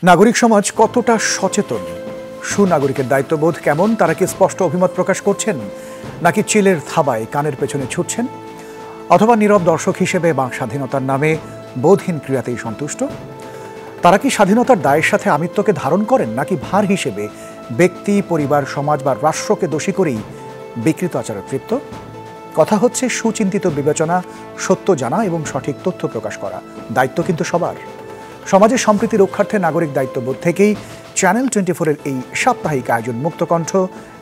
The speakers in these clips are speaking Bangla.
নাগরিক সমাজ কতটা সচেতন, সুনাগরিকের দায়িত্ববোধ কেমন, তারা কি স্পষ্ট অভিমত প্রকাশ করছেন, নাকি চিলের থাবায় কানের পেছনে ছুটছেন, অথবা নীরব দর্শক হিসেবে বাক স্বাধীনতার নামে বোধহীন ক্রিয়াতেই সন্তুষ্ট? তারা কি স্বাধীনতার দায়ের সাথে আমিত্বকে ধারণ করেন, নাকি ভার হিসেবে ব্যক্তি, পরিবার, সমাজ বা রাষ্ট্রকে দোষী করেই বিকৃত আচরণে তৃপ্ত? কথা হচ্ছে সুচিন্তিত বিবেচনা, সত্য জানা এবং সঠিক তথ্য প্রকাশ করা। দায়িত্ব কিন্তু সবার। সমাজের সম্প্রীতি রক্ষার্থে নাগরিক দায়িত্ববোধ থেকেই চ্যানেল 24-এর এই সাপ্তাহিক আয়োজন মুক্তকণ্ঠ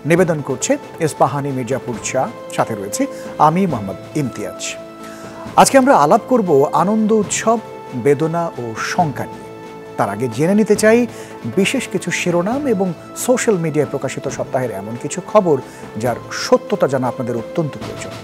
নিবেদন করছে ইস্পাহানি মির্জাপুর শাহ। সাথে রয়েছে আমি মোহাম্মদ ইমতিয়াজ। আজকে আমরা আলাপ করব আনন্দ উৎসব, বেদনা ও শঙ্কা নিয়ে। তার আগে জেনে নিতে চাই বিশেষ কিছু শিরোনাম এবং সোশ্যাল মিডিয়ায় প্রকাশিত সপ্তাহের এমন কিছু খবর যার সত্যতা জানা আপনাদের অত্যন্ত প্রয়োজন।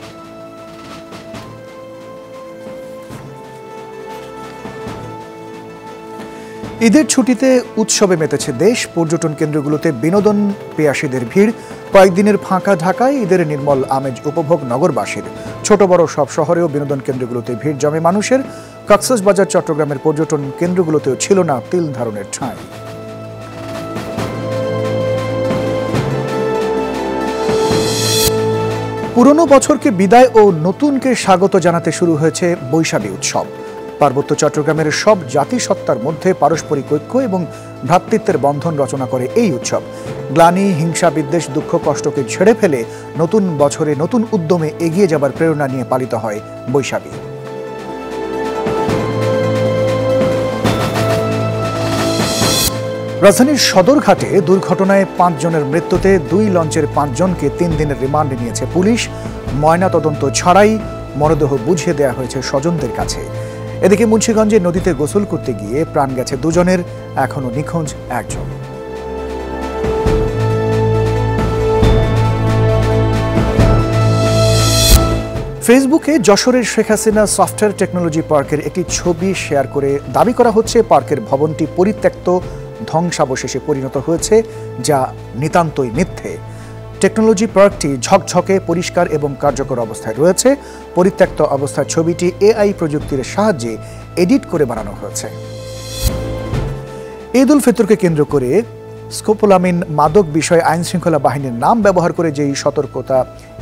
ঈদের ছুটিতে উৎসবে মেতেছে দেশ। পর্যটন কেন্দ্রগুলোতে বিনোদন পেয়াসীদের ভিড়। কয়েকদিনের ফাঁকা ঢাকায় ঈদের নির্মল আমেজ উপভোগ নগরবাসীর। ছোট বড় সব শহরেও বিনোদন কেন্দ্রগুলোতে ভিড় জমে মানুষের। কক্সবাজার, চট্টগ্রামের পর্যটন কেন্দ্রগুলোতেও ছিল না তিল ধারণের ঠাঁই। পুরনো বছরকে বিদায় ও নতুনকে স্বাগত জানাতে শুরু হয়েছে বৈশাখী উৎসব। পার্বত্য চট্টগ্রামের সব জাতিসত্তার মধ্যে পারস্পরিক ঐক্য এবং ভ্রাতৃত্বের বন্ধন রচনা করে এই উৎসব। গ্লানি, হিংসা, বিদ্বেষ, দুঃখ, কষ্টকে ছেড়ে ফেলে নতুন বছরে নতুন উদ্যমে এগিয়ে যাবার প্রেরণা নিয়ে পালিত হয় বৈশাখী। রাজধানীর সদরঘাটে দুর্ঘটনায় 5 জনের মৃত্যুতে 2 লঞ্চের 5 জনকে 3 দিনের রিমান্ডে নিয়েছে পুলিশ। ময়নাতদন্ত ছাড়াই মরদেহ বুঝিয়ে দেওয়া হয়েছে স্বজনদের কাছে। এদিকে মুন্সিগঞ্জে নদীতে গোসল করতে গিয়ে প্রাণ গেছে 2 জনের, এখনো নিখোঁজ 1 জন। ফেসবুকে যশোরের শেখ হাসিনা সফটওয়্যার টেকনোলজি পার্কের একটি ছবি শেয়ার করে দাবি করা হচ্ছে পার্কের ভবনটি পরিত্যক্ত ধ্বংসাবশেষে পরিণত হয়েছে, যা নিতান্তই মিথ্যে। টেকনোলজি পার্কটি ঝকঝকে, পরিষ্কার এবং কার্যকর অবস্থায় রয়েছে। পরিত্যক্ত অবস্থার ছবিটি AI প্রযুক্তির সাহায্যে এডিট করে বানানো হয়েছে। ঈদ উল ফিতরকে কেন্দ্র করে স্কোপোলামিন মাদক বিষয়ে আইন শৃঙ্খলা বাহিনীর নাম ব্যবহার করে যেই সতর্কতা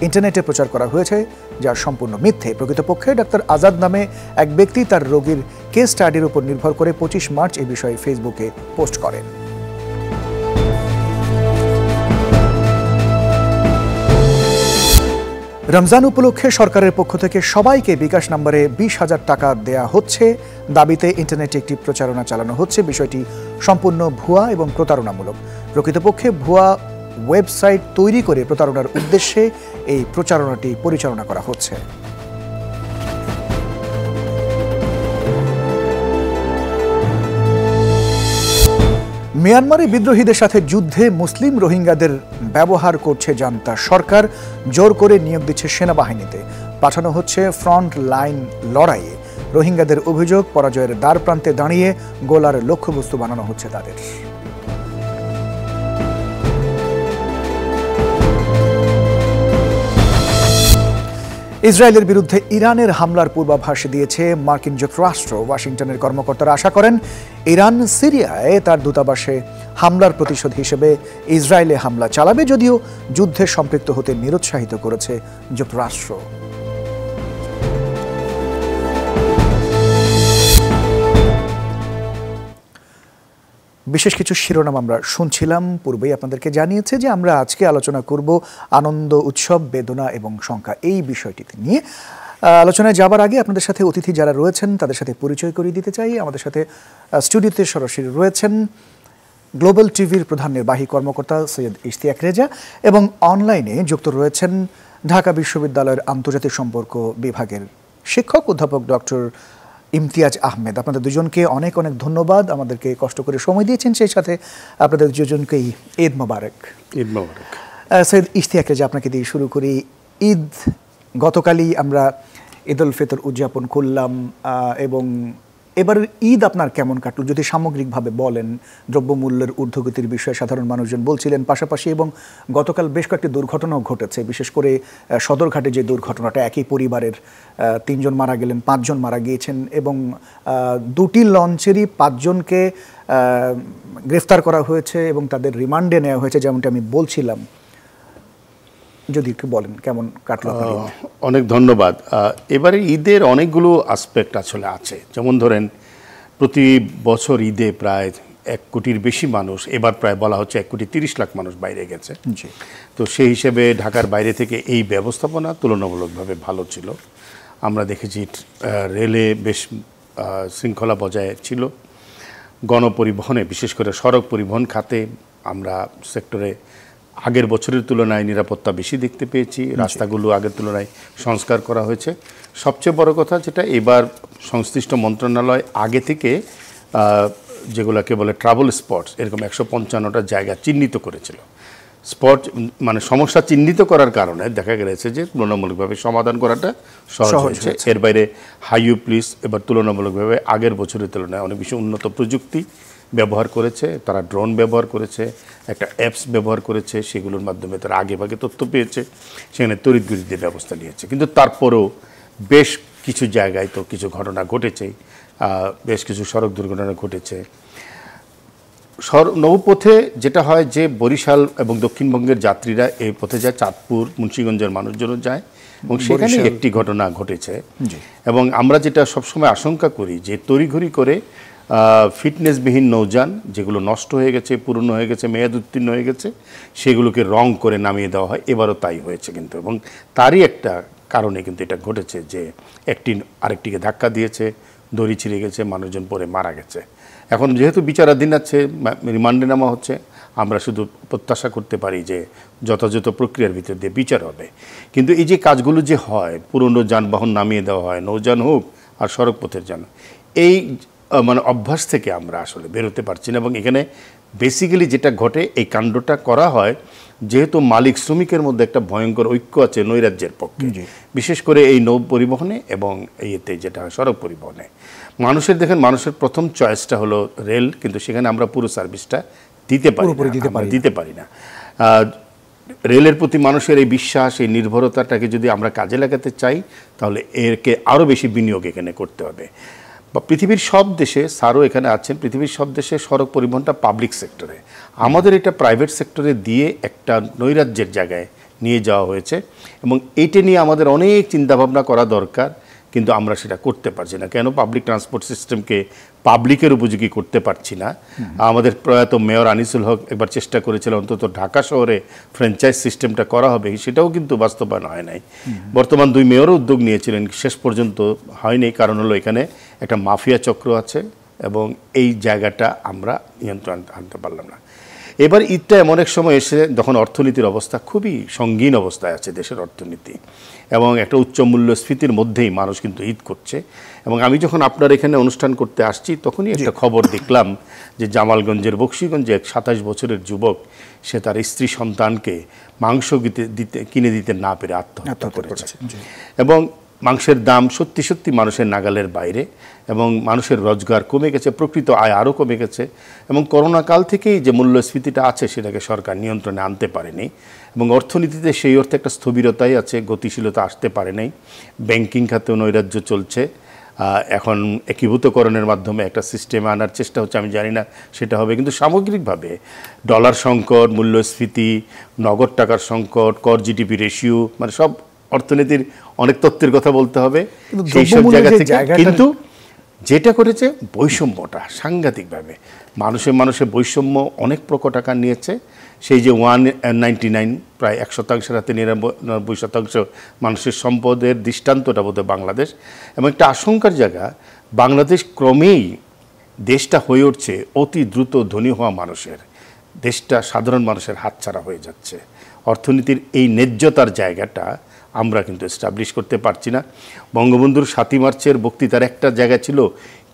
ইন্টারনেটে প্রচার করা হয়েছে, যা সম্পূর্ণ মিথ্যে। প্রকৃতপক্ষে ডাক্তার আজাদ নামে এক ব্যক্তি তার রোগীর কেস স্টাডির উপর নির্ভর করে 25 মার্চ এই বিষয়ে ফেসবুকে পোস্ট করেন। রমজান উপলক্ষে সরকারের পক্ষ থেকে সবাইকে বিকাশ নম্বরে 20,000 টাকা দেয়া হচ্ছে দাবিতে ইন্টারনেটে একটি প্রচারণা চালানো হচ্ছে। বিষয়টি সম্পূর্ণ ভুয়া এবং প্রতারণামূলক। প্রকৃতপক্ষে ভুয়া ওয়েবসাইট তৈরি করে প্রতারণার উদ্দেশ্যে এই প্রচারণাটি পরিচালনা করা হচ্ছে। মিয়ানমারে বিদ্রোহীদের সাথে যুদ্ধে মুসলিম রোহিঙ্গাদের ব্যবহার করছে জান্তা সরকার। জোর করে নিয়োগ দিচ্ছে সেনাবাহিনীতে, পাঠানো হচ্ছে ফ্রন্ট লাইন লড়াইয়ে। রোহিঙ্গাদের অভিযোগ, পরাজয়ের দ্বার প্রান্তে দাঁড়িয়ে গোলার লক্ষ্যবস্তু বানানো হচ্ছে তাদের। ইসরায়েলের বিরুদ্ধে ইরানের হামলার পূর্বাভাস দিয়েছে মার্কিন যুক্তরাষ্ট্র। ওয়াশিংটনের কর্মকর্তারা আশা করেন ইরান সিরিয়ায় তার দূতাবাসে হামলার প্রতিশোধ হিসেবে ইসরায়েলে হামলা চালাবে, যদিও যুদ্ধে সম্পৃক্ত হতে নিরুৎসাহিত করেছে যুক্তরাষ্ট্র। বিশেষ কিছু শিরোনাম আমরা শুনছিলাম, পূর্বেই আপনাদেরকে জানিয়েছে যে আমরা আজকে আলোচনা করব আনন্দ উৎসব, বেদনা এবং শঙ্কা এই বিষয়টিতে নিয়ে। আলোচনায় যাবার আগে আপনাদের সাথে অতিথি যারা রয়েছেন তাদের সাথে পরিচয় করিয়ে দিতে চাই। আমাদের সাথে স্টুডিওতে সরাসরি রয়েছেন গ্লোবাল টিভির প্রধান নির্বাহী কর্মকর্তা সৈয়দ ইশতিয়াক রেজা এবং অনলাইনে যুক্ত রয়েছেন ঢাকা বিশ্ববিদ্যালয়ের আন্তর্জাতিক সম্পর্ক বিভাগের শিক্ষক অধ্যাপক ডক্টর ইমতিয়াজ আহমেদ। আপনাদের দুজনকে অনেক অনেক ধন্যবাদ, আমাদেরকে কষ্ট করে সময় দিয়েছেন। সেই সাথে আপনাদের দুজনকেই ঈদ মোবারক। ঈদ মোবারক। সৈয়দ ইশতিয়াক রেজা, আপনাকে দিয়ে শুরু করি। গতকালই আমরা ঈদ উল ফিতর উদযাপন করলাম এবং এবারের ঈদ আপনার কেমন কাটল যদি সামগ্রিকভাবে বলেন? দ্রব্যমূল্যের ঊর্ধ্বগতির বিষয়ে সাধারণ মানুষজন বলছিলেন, পাশাপাশি এবং গতকাল বেশ কয়েকটি দুর্ঘটনাও ঘটেছে, বিশেষ করে সদরঘাটে যে দুর্ঘটনাটা, একই পরিবারের 3 জন মারা গেলেন, 5 জন মারা গিয়েছেন এবং 2টি লঞ্চেরই 5 জনকে গ্রেফতার করা হয়েছে এবং তাদের রিমান্ডে নেওয়া হয়েছে, যেমনটা আমি বলছিলাম। যদি একটু বলেন কেমন কাটলো? অনেক ধন্যবাদ। এবারে ঈদের অনেকগুলো আসপেক্ট আসলে আছে। যেমন ধরেন, প্রতি বছর ঈদে প্রায় 1 কোটির বেশি মানুষ, এবার প্রায় বলা হচ্ছে 1,30,00,000 মানুষ বাইরে গেছে। তো সেই হিসেবে ঢাকার বাইরে থেকে এই ব্যবস্থাপনা তুলনামূলকভাবে ভালো ছিল। আমরা দেখেছি রেলে বেশ শৃঙ্খলা বজায় ছিল। গণপরিবহনে, বিশেষ করে সড়ক পরিবহন খাতে আমরা সেক্টরে আগের বছরের তুলনায় নিরাপত্তা বেশি দেখতে পেয়েছি। রাস্তাগুলো আগের তুলনায় সংস্কার করা হয়েছে। সবচেয়ে বড় কথা যেটা, এবার সংশ্লিষ্ট মন্ত্রণালয় আগে থেকে যেগুলোকে বলে ট্রাভেল স্পটস, এরকম 155টা জায়গা চিহ্নিত করেছিল। স্পট মানে সমস্যা চিহ্নিত করার কারণে দেখা গেছে যে তুলনামূলকভাবে সমাধান করাটা সহজ হয়েছে। এর বাইরে হাইওয়ে পুলিশ এবার তুলনামূলকভাবে আগের বছরের তুলনায় অনেক বেশি উন্নত প্রযুক্তি ব্যবহার করেছে। তারা ড্রোন ব্যবহার করেছে, একটা অ্যাপস ব্যবহার করেছে, সেগুলোর মাধ্যমে তারা আগেভাগে তথ্য পেয়েছে, সেখানে তড়িৎ গতিতে ব্যবস্থা নিয়েছে। কিন্তু তারপরেও বেশ কিছু জায়গায় তো কিছু ঘটনা ঘটেছে, বেশ কিছু সড়ক দুর্ঘটনা ঘটেছে। নৌপথে যেটা হয় যে বরিশাল এবং দক্ষিণবঙ্গের যাত্রীরা এই পথে যায়, চাঁদপুর মুন্সিগঞ্জের মানুষজনও যায়, এবং সেখানে একটি ঘটনা ঘটেছে। এবং আমরা যেটা সবসময় আশঙ্কা করি যে তড়িঘড়ি করে ফিটনেসবিহীন নৌযান যেগুলো নষ্ট হয়ে গেছে, পুরনো হয়ে গেছে, মেয়াদ উত্তীর্ণ হয়ে গেছে, সেগুলোকে রং করে নামিয়ে দেওয়া হয়। এবারও তাই হয়েছে কিন্তু, এবং তারই একটা কারণে কিন্তু এটা ঘটেছে যে একটি আরেকটিকে ধাক্কা দিয়েছে, দড়ি ছিঁড়ে গেছে, মানুষজন পরে মারা গেছে। এখন যেহেতু বিচারাধীন আছে, রিমান্ডে নেওয়া হচ্ছে, আমরা শুধু প্রত্যাশা করতে পারি যে যথাযথ প্রক্রিয়ার ভিতর দিয়ে বিচার হবে। কিন্তু এই যে কাজগুলো যে হয়, পুরনো যানবাহন নামিয়ে দেওয়া হয়, নৌযান হোক আর সড়ক পথের যান, এই মানে অভ্যাস থেকে আমরা আসলে বেরোতে পারছি না। এবং এখানে বেসিক্যালি যেটা ঘটে, এই কাণ্ডটা করা হয় যেহেতু মালিক শ্রমিকের মধ্যে একটা ভয়ঙ্কর ঐক্য আছে নৈরাজ্যের পক্ষে, বিশেষ করে এই নৌ পরিবহনে এবং এইতে যেটা হয় সড়ক পরিবহনে। মানুষের দেখেন, মানুষের প্রথম চয়েসটা হলো রেল, কিন্তু সেখানে আমরা পুরো সার্ভিসটা দিতে পারি না। রেলের প্রতি মানুষের এই বিশ্বাস, এই নির্ভরতাটাকে যদি আমরা কাজে লাগাতে চাই, তাহলে এরকে আরও বেশি বিনিয়োগ এখানে করতে হবে। পৃথিবীর সব দেশে, স্যারও এখানে আছেন, পৃথিবীর সব দেশে সড়ক পরিবহনটা পাবলিক সেক্টরে, আমাদের এটা প্রাইভেট সেক্টরে দিয়ে একটা নৈরাজ্যের জায়গায় নিয়ে যাওয়া হয়েছে। এবং এইটা নিয়ে আমাদের অনেক চিন্তাভাবনা করা দরকার, কিন্তু আমরা সেটা করতে পারছি না। কেন পাবলিক ট্রান্সপোর্ট সিস্টেমকে পাবলিকের উপযোগী করতে পারছি না? আমাদের প্রয়াত মেয়র আনিসুল হক একবার চেষ্টা করেছিল অন্তত ঢাকা শহরে ফ্র্যাঞ্চাইজ সিস্টেমটা করা হবে, সেটাও কিন্তু বাস্তবায়ন হয় নাই। বর্তমান 2 মেয়রও উদ্যোগ নিয়েছিলেন, শেষ পর্যন্ত হয়নি। কারণ হলো এখানে একটা মাফিয়া চক্র আছে এবং এই জায়গাটা আমরা নিয়ন্ত্রণ আনতে পারলাম না। এবার ঈদটা এমন এক সময় এসে যখন অর্থনীতির অবস্থা খুবই সঙ্গীন অবস্থায় আছে দেশের অর্থনীতি, এবং একটা উচ্চ মূল্যস্ফীতির মধ্যেই মানুষ কিন্তু ঈদ করছে। এবং আমি যখন আপনার এখানে অনুষ্ঠান করতে আসছি, তখনই একটা খবর দেখলাম যে জামালগঞ্জের বকশীগঞ্জে এক 27 বছরের যুবক, সে তার স্ত্রী সন্তানকে মাংস কিনে দিতে না পেরে আত্মহত্যা করেছে। এবং মাংসের দাম সত্যি সত্যি মানুষের নাগালের বাইরে, এবং মানুষের রোজগার কমে গেছে, প্রকৃত আয় আরও কমে গেছে। এবং করোনা কাল থেকেই যে মূল্যস্ফীতিটা আছে সেটাকে সরকার নিয়ন্ত্রণে আনতে পারেনি, এবং অর্থনীতিতে সেই অর্থে একটা স্থবিরতাই আছে, গতিশীলতা আসতে পারে নাই। ব্যাংকিং খাতেও নৈরাজ্য চলছে। এখন একীভূতকরণের মাধ্যমে একটা সিস্টেমে আনার চেষ্টা হচ্ছে, আমি জানি না সেটা হবে। কিন্তু সামগ্রিকভাবে ডলার সংকট, মূল্যস্ফীতি, নগদ টাকার সংকট, কর জিডিপি রেশিও, মানে সব অর্থনীতির অনেক তথ্যের কথা বলতে হবে সেই সব জায়গা থেকে। কিন্তু যেটা করেছে বৈষম্যটা সাংঘাতিকভাবে, মানুষের বৈষম্য অনেক প্রকট আকার নিয়েছে। সেই যে 199 প্রায় 1% হাতে 99% মানুষের সম্পদের দৃষ্টান্তটা বোধহয় বাংলাদেশ। এবং একটা আশঙ্কার জায়গা, বাংলাদেশ ক্রমেই দেশটা হয়ে উঠছে অতি দ্রুত ধনী হওয়া মানুষের, দেশটা সাধারণ মানুষের হাতছাড়া হয়ে যাচ্ছে। অর্থনীতির এই ন্যায্যতার জায়গাটা আমরা কিন্তু এস্টাবলিশ করতে পারছি না। বঙ্গবন্ধুর 7ই মার্চের বক্তৃতার একটা জায়গা ছিল,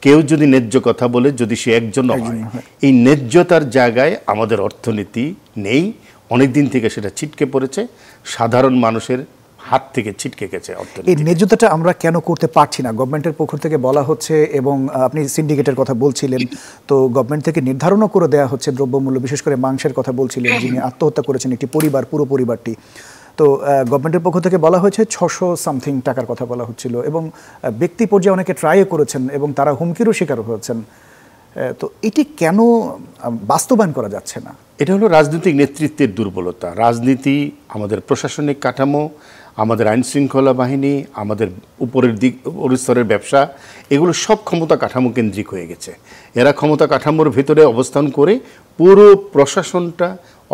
কেউ যদি ন্যায্য কথা বলে, যদি সে একজন হয়। এই ন্যায্যতার জায়গায় আমাদের অর্থনীতি নেই, অনেক দিন থেকে সেটা ছিটকে পড়েছে। সাধারণ মানুষের হাত থেকে ছিটকে গেছে এই অর্থনীতি। ন্যায্যতাটা আমরা কেন করতে পারছি না? গভর্নমেন্টের পক্ষ থেকে বলা হচ্ছে এবং আপনি সিন্ডিকেটের কথা বলছিলেন, তো গভর্নমেন্ট থেকে নির্ধারণও করে দেওয়া হচ্ছে দ্রব্যমূল্য, বিশেষ করে মাংসের কথা বলছিলেন, যিনি আত্মহত্যা করেছেন একটি পরিবার, পুরো পরিবারটি। তো গভর্নমেন্টের পক্ষ থেকে বলা হয়েছে 600 সামথিং টাকার কথা বলা হচ্ছিল, এবং ব্যক্তি পর্যায়ে অনেকে ট্রাইও করেছেন এবং তারা হুমকিরও শিকার হয়েছেন। তো এটি কেন বাস্তবায়ন করা যাচ্ছে না? এটা হলো রাজনৈতিক নেতৃত্বের দুর্বলতা। রাজনীতি, আমাদের প্রশাসনিক কাঠামো, আমাদের আইন শৃঙ্খলা বাহিনী, আমাদের উপরের স্তরের ব্যবসা, এগুলো সব ক্ষমতা কাঠামো কেন্দ্রিক হয়ে গেছে। এরা ক্ষমতা কাঠামোর ভেতরে অবস্থান করে পুরো প্রশাসনটা,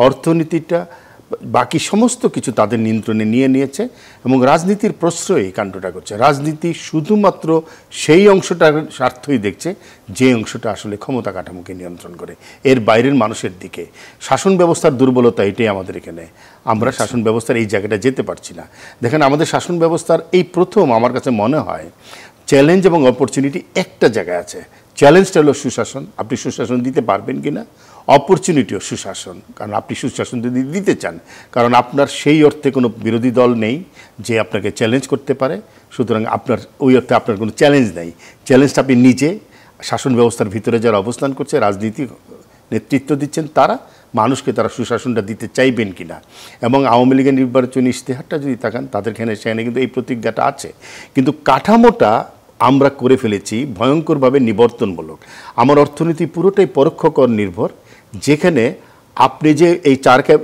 অর্থনীতিটা, বাকি সমস্ত কিছু তাদের নিয়ন্ত্রণে নিয়ে নিয়েছে এবং রাজনীতির প্রশ্রয় এই কাণ্ডটা করছে। রাজনীতি শুধুমাত্র সেই অংশটার স্বার্থই দেখছে যে অংশটা আসলে ক্ষমতা কাঠামোকে নিয়ন্ত্রণ করে, এর বাইরের মানুষের দিকে। শাসন ব্যবস্থার দুর্বলতা এটাই আমাদের এখানে। আমরা শাসন ব্যবস্থার এই জায়গাটা যেতে পারছি না। দেখেন, আমাদের শাসন ব্যবস্থার এই প্রথম আমার কাছে মনে হয় চ্যালেঞ্জ এবং অপরচুনিটি একটা জায়গায় আছে। চ্যালেঞ্জটা হলো সুশাসন, আপনি সুশাসন দিতে পারবেন কিনা। অপরচুনিটিও সুশাসন, কারণ আপনি সুশাসন যদি দিতে চান, কারণ আপনার সেই অর্থে কোনো বিরোধী দল নেই যে আপনাকে চ্যালেঞ্জ করতে পারে, সুতরাং আপনার ওই অর্থে আপনার কোনো চ্যালেঞ্জ নেই। চ্যালেঞ্জটা আপনি নিজে, শাসন ব্যবস্থার ভিতরে যারা অবস্থান করছে, রাজনীতি নেতৃত্ব দিচ্ছেন, তারা মানুষকে তারা সুশাসনটা দিতে চাইবেন কিনা। এবং আওয়ামী লীগের নির্বাচনী ইশতেহারটা যদি তাকান, তাদের সেখানে কিন্তু এই প্রতিজ্ঞাটা আছে, কিন্তু কাঠামোটা আমরা করে ফেলেছি ভয়ঙ্করভাবে নিবর্তনমূলক। আমার অর্থনীতি পুরোটাই পরোক্ষ কর নির্ভর, যেখানে আপনি যে এই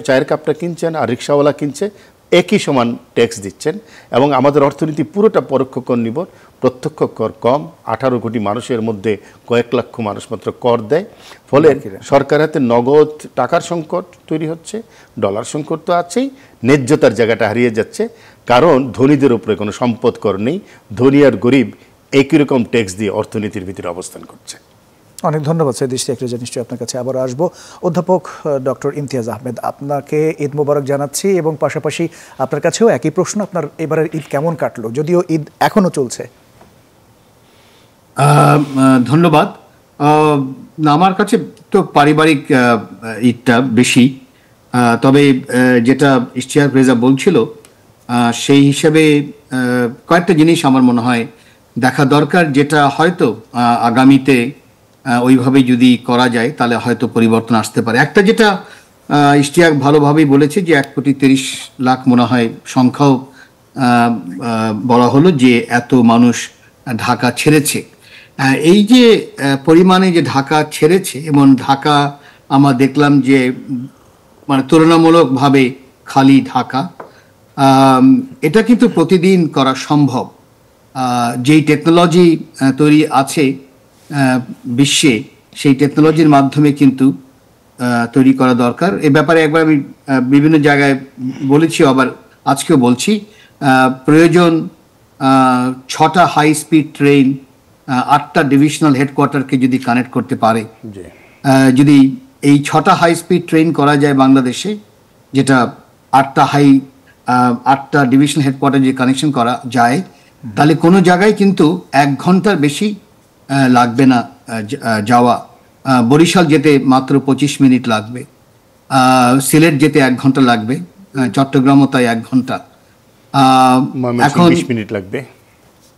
চায়ের কাপটা কিনছেন আর রিক্সাওয়ালা কিনছে, একই সমান ট্যাক্স দিচ্ছেন। এবং আমাদের অর্থনীতি পুরোটা পরোক্ষ কর নির্ভর, প্রত্যক্ষ কর কম। 18 কোটি মানুষের মধ্যে কয়েক লক্ষ মানুষ মাত্র কর দেয়। ফলে সরকার হাতে নগদ টাকার সংকট তৈরি হচ্ছে, ডলার সংকট তো আছেই, ন্যায্যতার জায়গাটা হারিয়ে যাচ্ছে, কারণ ধনীদের উপরে কোনো সম্পদ কর নেই। ধনী আর গরিব একই রকম ট্যাক্স দিয়ে অর্থনীতির ভিতরে অবস্থান করছে। অনেক ধন্যবাদ স্যার। দৃষ্টি একরেজা নিশ্চয়ই আপনার কাছে আবার আসবো। অধ্যাপক ডক্টর ইমতিয়াজ আহমেদ, আপনাকে ঈদ মোবারক জানাচ্ছি, এবং পাশাপাশি আপনার কাছেও একই প্রশ্ন, আপনার এবারের ঈদ কেমন কাটলো, যদিও ঈদ এখনো চলছে? ধন্যবাদ। আমার কাছে তো পারিবারিক ঈদটা বেশি, তবে যেটা ইশতিয়াক রেজা বলছিল সেই হিসাবে কয়েকটা জিনিস আমার মনে হয় দেখা দরকার, যেটা হয়তো আগামীতে ওইভাবে যদি করা যায় তাহলে হয়তো পরিবর্তন আসতে পারে। একটা যেটা ইশতিয়াক ভালোভাবেই বলেছে যে 1,30,00,000 মনে হয় সংখ্যাও বলা হলো যে এত মানুষ ঢাকা ছেড়েছে। এই যে পরিমাণে যে ঢাকা ছেড়েছে, এবং ঢাকা আমরা দেখলাম যে মানে তুলনামূলকভাবে খালি ঢাকা, এটা কিন্তু প্রতিদিন করা সম্ভব। যেই টেকনোলজি তৈরি আছে বিশ্বে, সেই টেকনোলজির মাধ্যমে কিন্তু তৈরি করা দরকার। এ ব্যাপারে একবার আমি বিভিন্ন জায়গায় বলেছি, আবার আজকেও বলছি, প্রয়োজন 6টা হাই স্পিড ট্রেন 8টা ডিভিশনাল হেডকোয়ার্টারকে যদি কানেক্ট করতে পারে, যদি এই 6টা হাই স্পিড ট্রেন করা যায় বাংলাদেশে, যেটা 8টা ডিভিশনাল হেডকোয়ার্টার যে কানেকশন করা যায়, তাহলে কোনো জায়গায় কিন্তু 1 ঘন্টার বেশি লাগবে না যাওয়া। বরিশাল যেতে মাত্র 25 মিনিট লাগবে, সিলেট যেতে 1 ঘন্টা লাগবে, চট্টগ্রামও তাই 1 ঘন্টা, এখন 20 মিনিট লাগবে।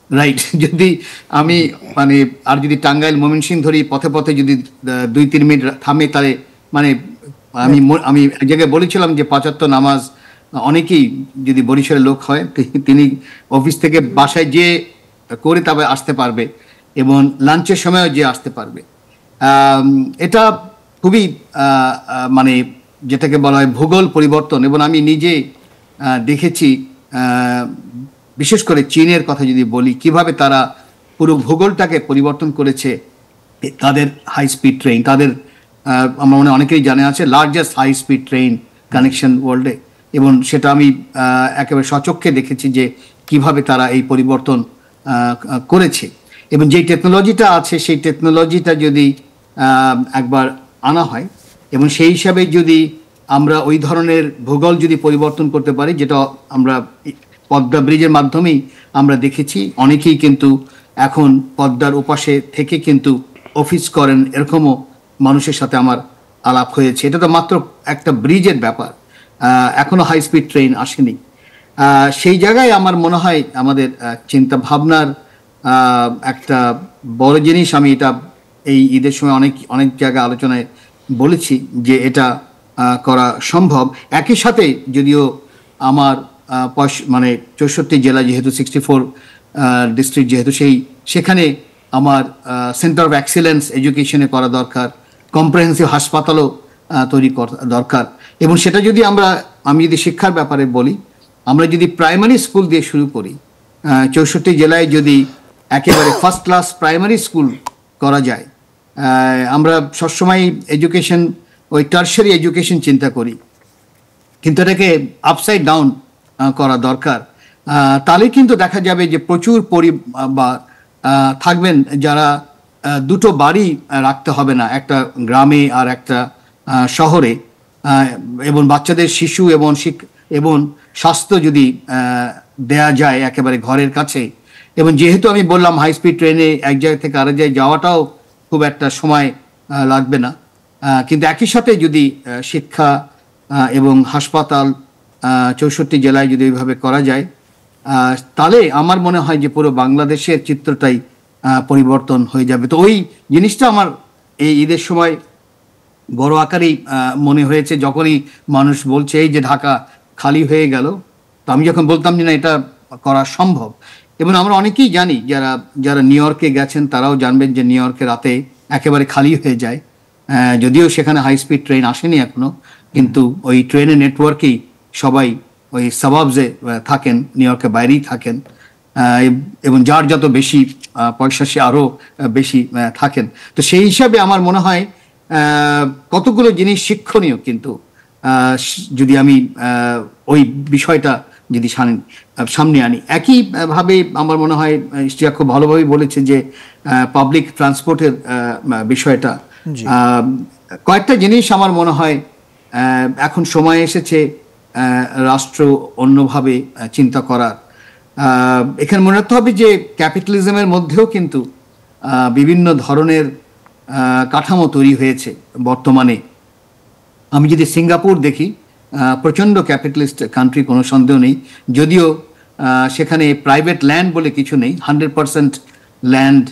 রাইট। যদি আমি মানে আর যদি টাঙ্গাইল ময়মনসিংহ ধরি, পথে পথে যদি 2-3 মিনিট থামে, তাহলে মানে আমি এক জায়গায় বলেছিলাম যে 75 নামাজ অনেকেই যদি বরিশালের লোক হয়, তিনি অফিস থেকে বাসায় যে করে তবে আসতে পারবে, এবং লাঞ্চের সময়ও যে আসতে পারবে। এটা খুবই মানে যেটাকে বলা হয় ভূগোল পরিবর্তন। এবং আমি নিজে দেখেছি, বিশেষ করে চীনের কথা যদি বলি, কিভাবে তারা পুরো ভূগোলটাকে পরিবর্তন করেছে তাদের হাই স্পিড ট্রেন। তাদের আমার মনে অনেকেই জানে আছে largest high speed train connection ওয়ার্ল্ডে, এবং সেটা আমি একেবারে সচক্ষে দেখেছি যে কিভাবে তারা এই পরিবর্তন করেছে। এবং যেই টেকনোলজিটা আছে, সেই টেকনোলজিটা যদি একবার আনা হয়, এবং সেই হিসাবে যদি আমরা ওই ধরনের ভূগোল যদি পরিবর্তন করতে পারি, যেটা আমরা পদ্মা ব্রিজের মাধ্যমেই আমরা দেখেছি, অনেকেই কিন্তু এখন পদ্মার ওপাশে থেকে কিন্তু অফিস করেন, এরকমও মানুষের সাথে আমার আলাপ হয়েছে। এটা তো মাত্র একটা ব্রিজের ব্যাপার, এখনো হাই স্পিড ট্রেন আসেনি। সেই জায়গায় আমার মনে হয় আমাদের চিন্তা ভাবনার একটা বড় জিনিস, আমি এটা এই ঈদের সময় অনেক জায়গায় আলোচনায় বলেছি যে এটা করা সম্ভব। একই সাথে যদিও আমার মানে 64 জেলা যেহেতু 64 ডিস্ট্রিক্ট যেহেতু সেখানে আমার সেন্টার অফ এক্সিলেন্স এডুকেশনে করা দরকার, কম্প্রিহেন্সিভ হাসপাতালও তৈরি করা দরকার। এবং সেটা যদি আমি যদি শিক্ষার ব্যাপারে বলি, আমরা যদি প্রাইমারি স্কুল দিয়ে শুরু করি, 64 জেলায় যদি একেবারে ফার্স্ট ক্লাস প্রাইমারি স্কুল করা যায়, আমরা সবসময় এডুকেশন ওই টারশারি এডুকেশন চিন্তা করি, কিন্তু এটাকে আপসাইড ডাউন করা দরকার। তাহলে কিন্তু দেখা যাবে যে প্রচুর পরিবার থাকবেন যারা দুটো বাড়ি রাখতে হবে না, একটা গ্রামে আর একটা শহরে, এবং বাচ্চাদের শিশু এবং স্বাস্থ্য যদি দেয়া যায় একেবারে ঘরের কাছে। এবং যেহেতু আমি বললাম হাই স্পিড ট্রেনে এক জায়গা থেকে আরেক জায়গায় যাওয়াটাও খুব একটা সময় লাগবে না, কিন্তু একই সাথে যদি শিক্ষা এবং হাসপাতাল 64 জেলায় যদি এইভাবে করা যায়, তাহলে আমার মনে হয় যে পুরো বাংলাদেশের চিত্রটাই পরিবর্তন হয়ে যাবে। তো ওই জিনিসটা আমার এই ঈদের সময় বড় আকারেই মনে হয়েছে, যখনই মানুষ বলছে এই যে ঢাকা খালি হয়ে গেল, তো আমি যখন বলতাম যে না এটা করা সম্ভব। এবং আমরা অনেকেই জানি, যারা নিউ ইয়র্কে গেছেন তারাও জানবেন যে নিউ ইয়র্কে রাতে একেবারে খালি হয়ে যায়, যদিও সেখানে হাই স্পিড ট্রেন আসেনি এখনো, কিন্তু ওই ট্রেনের নেটওয়ার্কেই সবাই ওই সাবাবসে থাকেন, নিউ ইয়র্কের বাইরেই থাকেন, এবং যার যত বেশি পয়সা সে আরও বেশি থাকেন। তো সেই হিসাবে আমার মনে হয় কতগুলো জিনিস শিক্ষণীয়, কিন্তু যদি আমি ওই বিষয়টা যদি সামনে আনি, একইভাবে আমার মনে হয় ইশতিয়াক খুব ভালোভাবেই বলেছে যে পাবলিক ট্রান্সপোর্টের বিষয়টা, কয়েকটা জিনিস আমার মনে হয় এখন সময় এসেছে রাষ্ট্র অন্যভাবে চিন্তা করার। এখানে মনে রাখতে হবে যে ক্যাপিটালিজমের মধ্যেও কিন্তু বিভিন্ন ধরনের কাঠামো তৈরি হয়েছে বর্তমানে। আমি যদি সিঙ্গাপুর দেখি, প্রচণ্ড ক্যাপিটালিস্ট কান্ট্রি, কোনো সন্দেহ নেই, যদিও সেখানে প্রাইভেট ল্যান্ড বলে কিছু নেই, 100% ল্যান্ড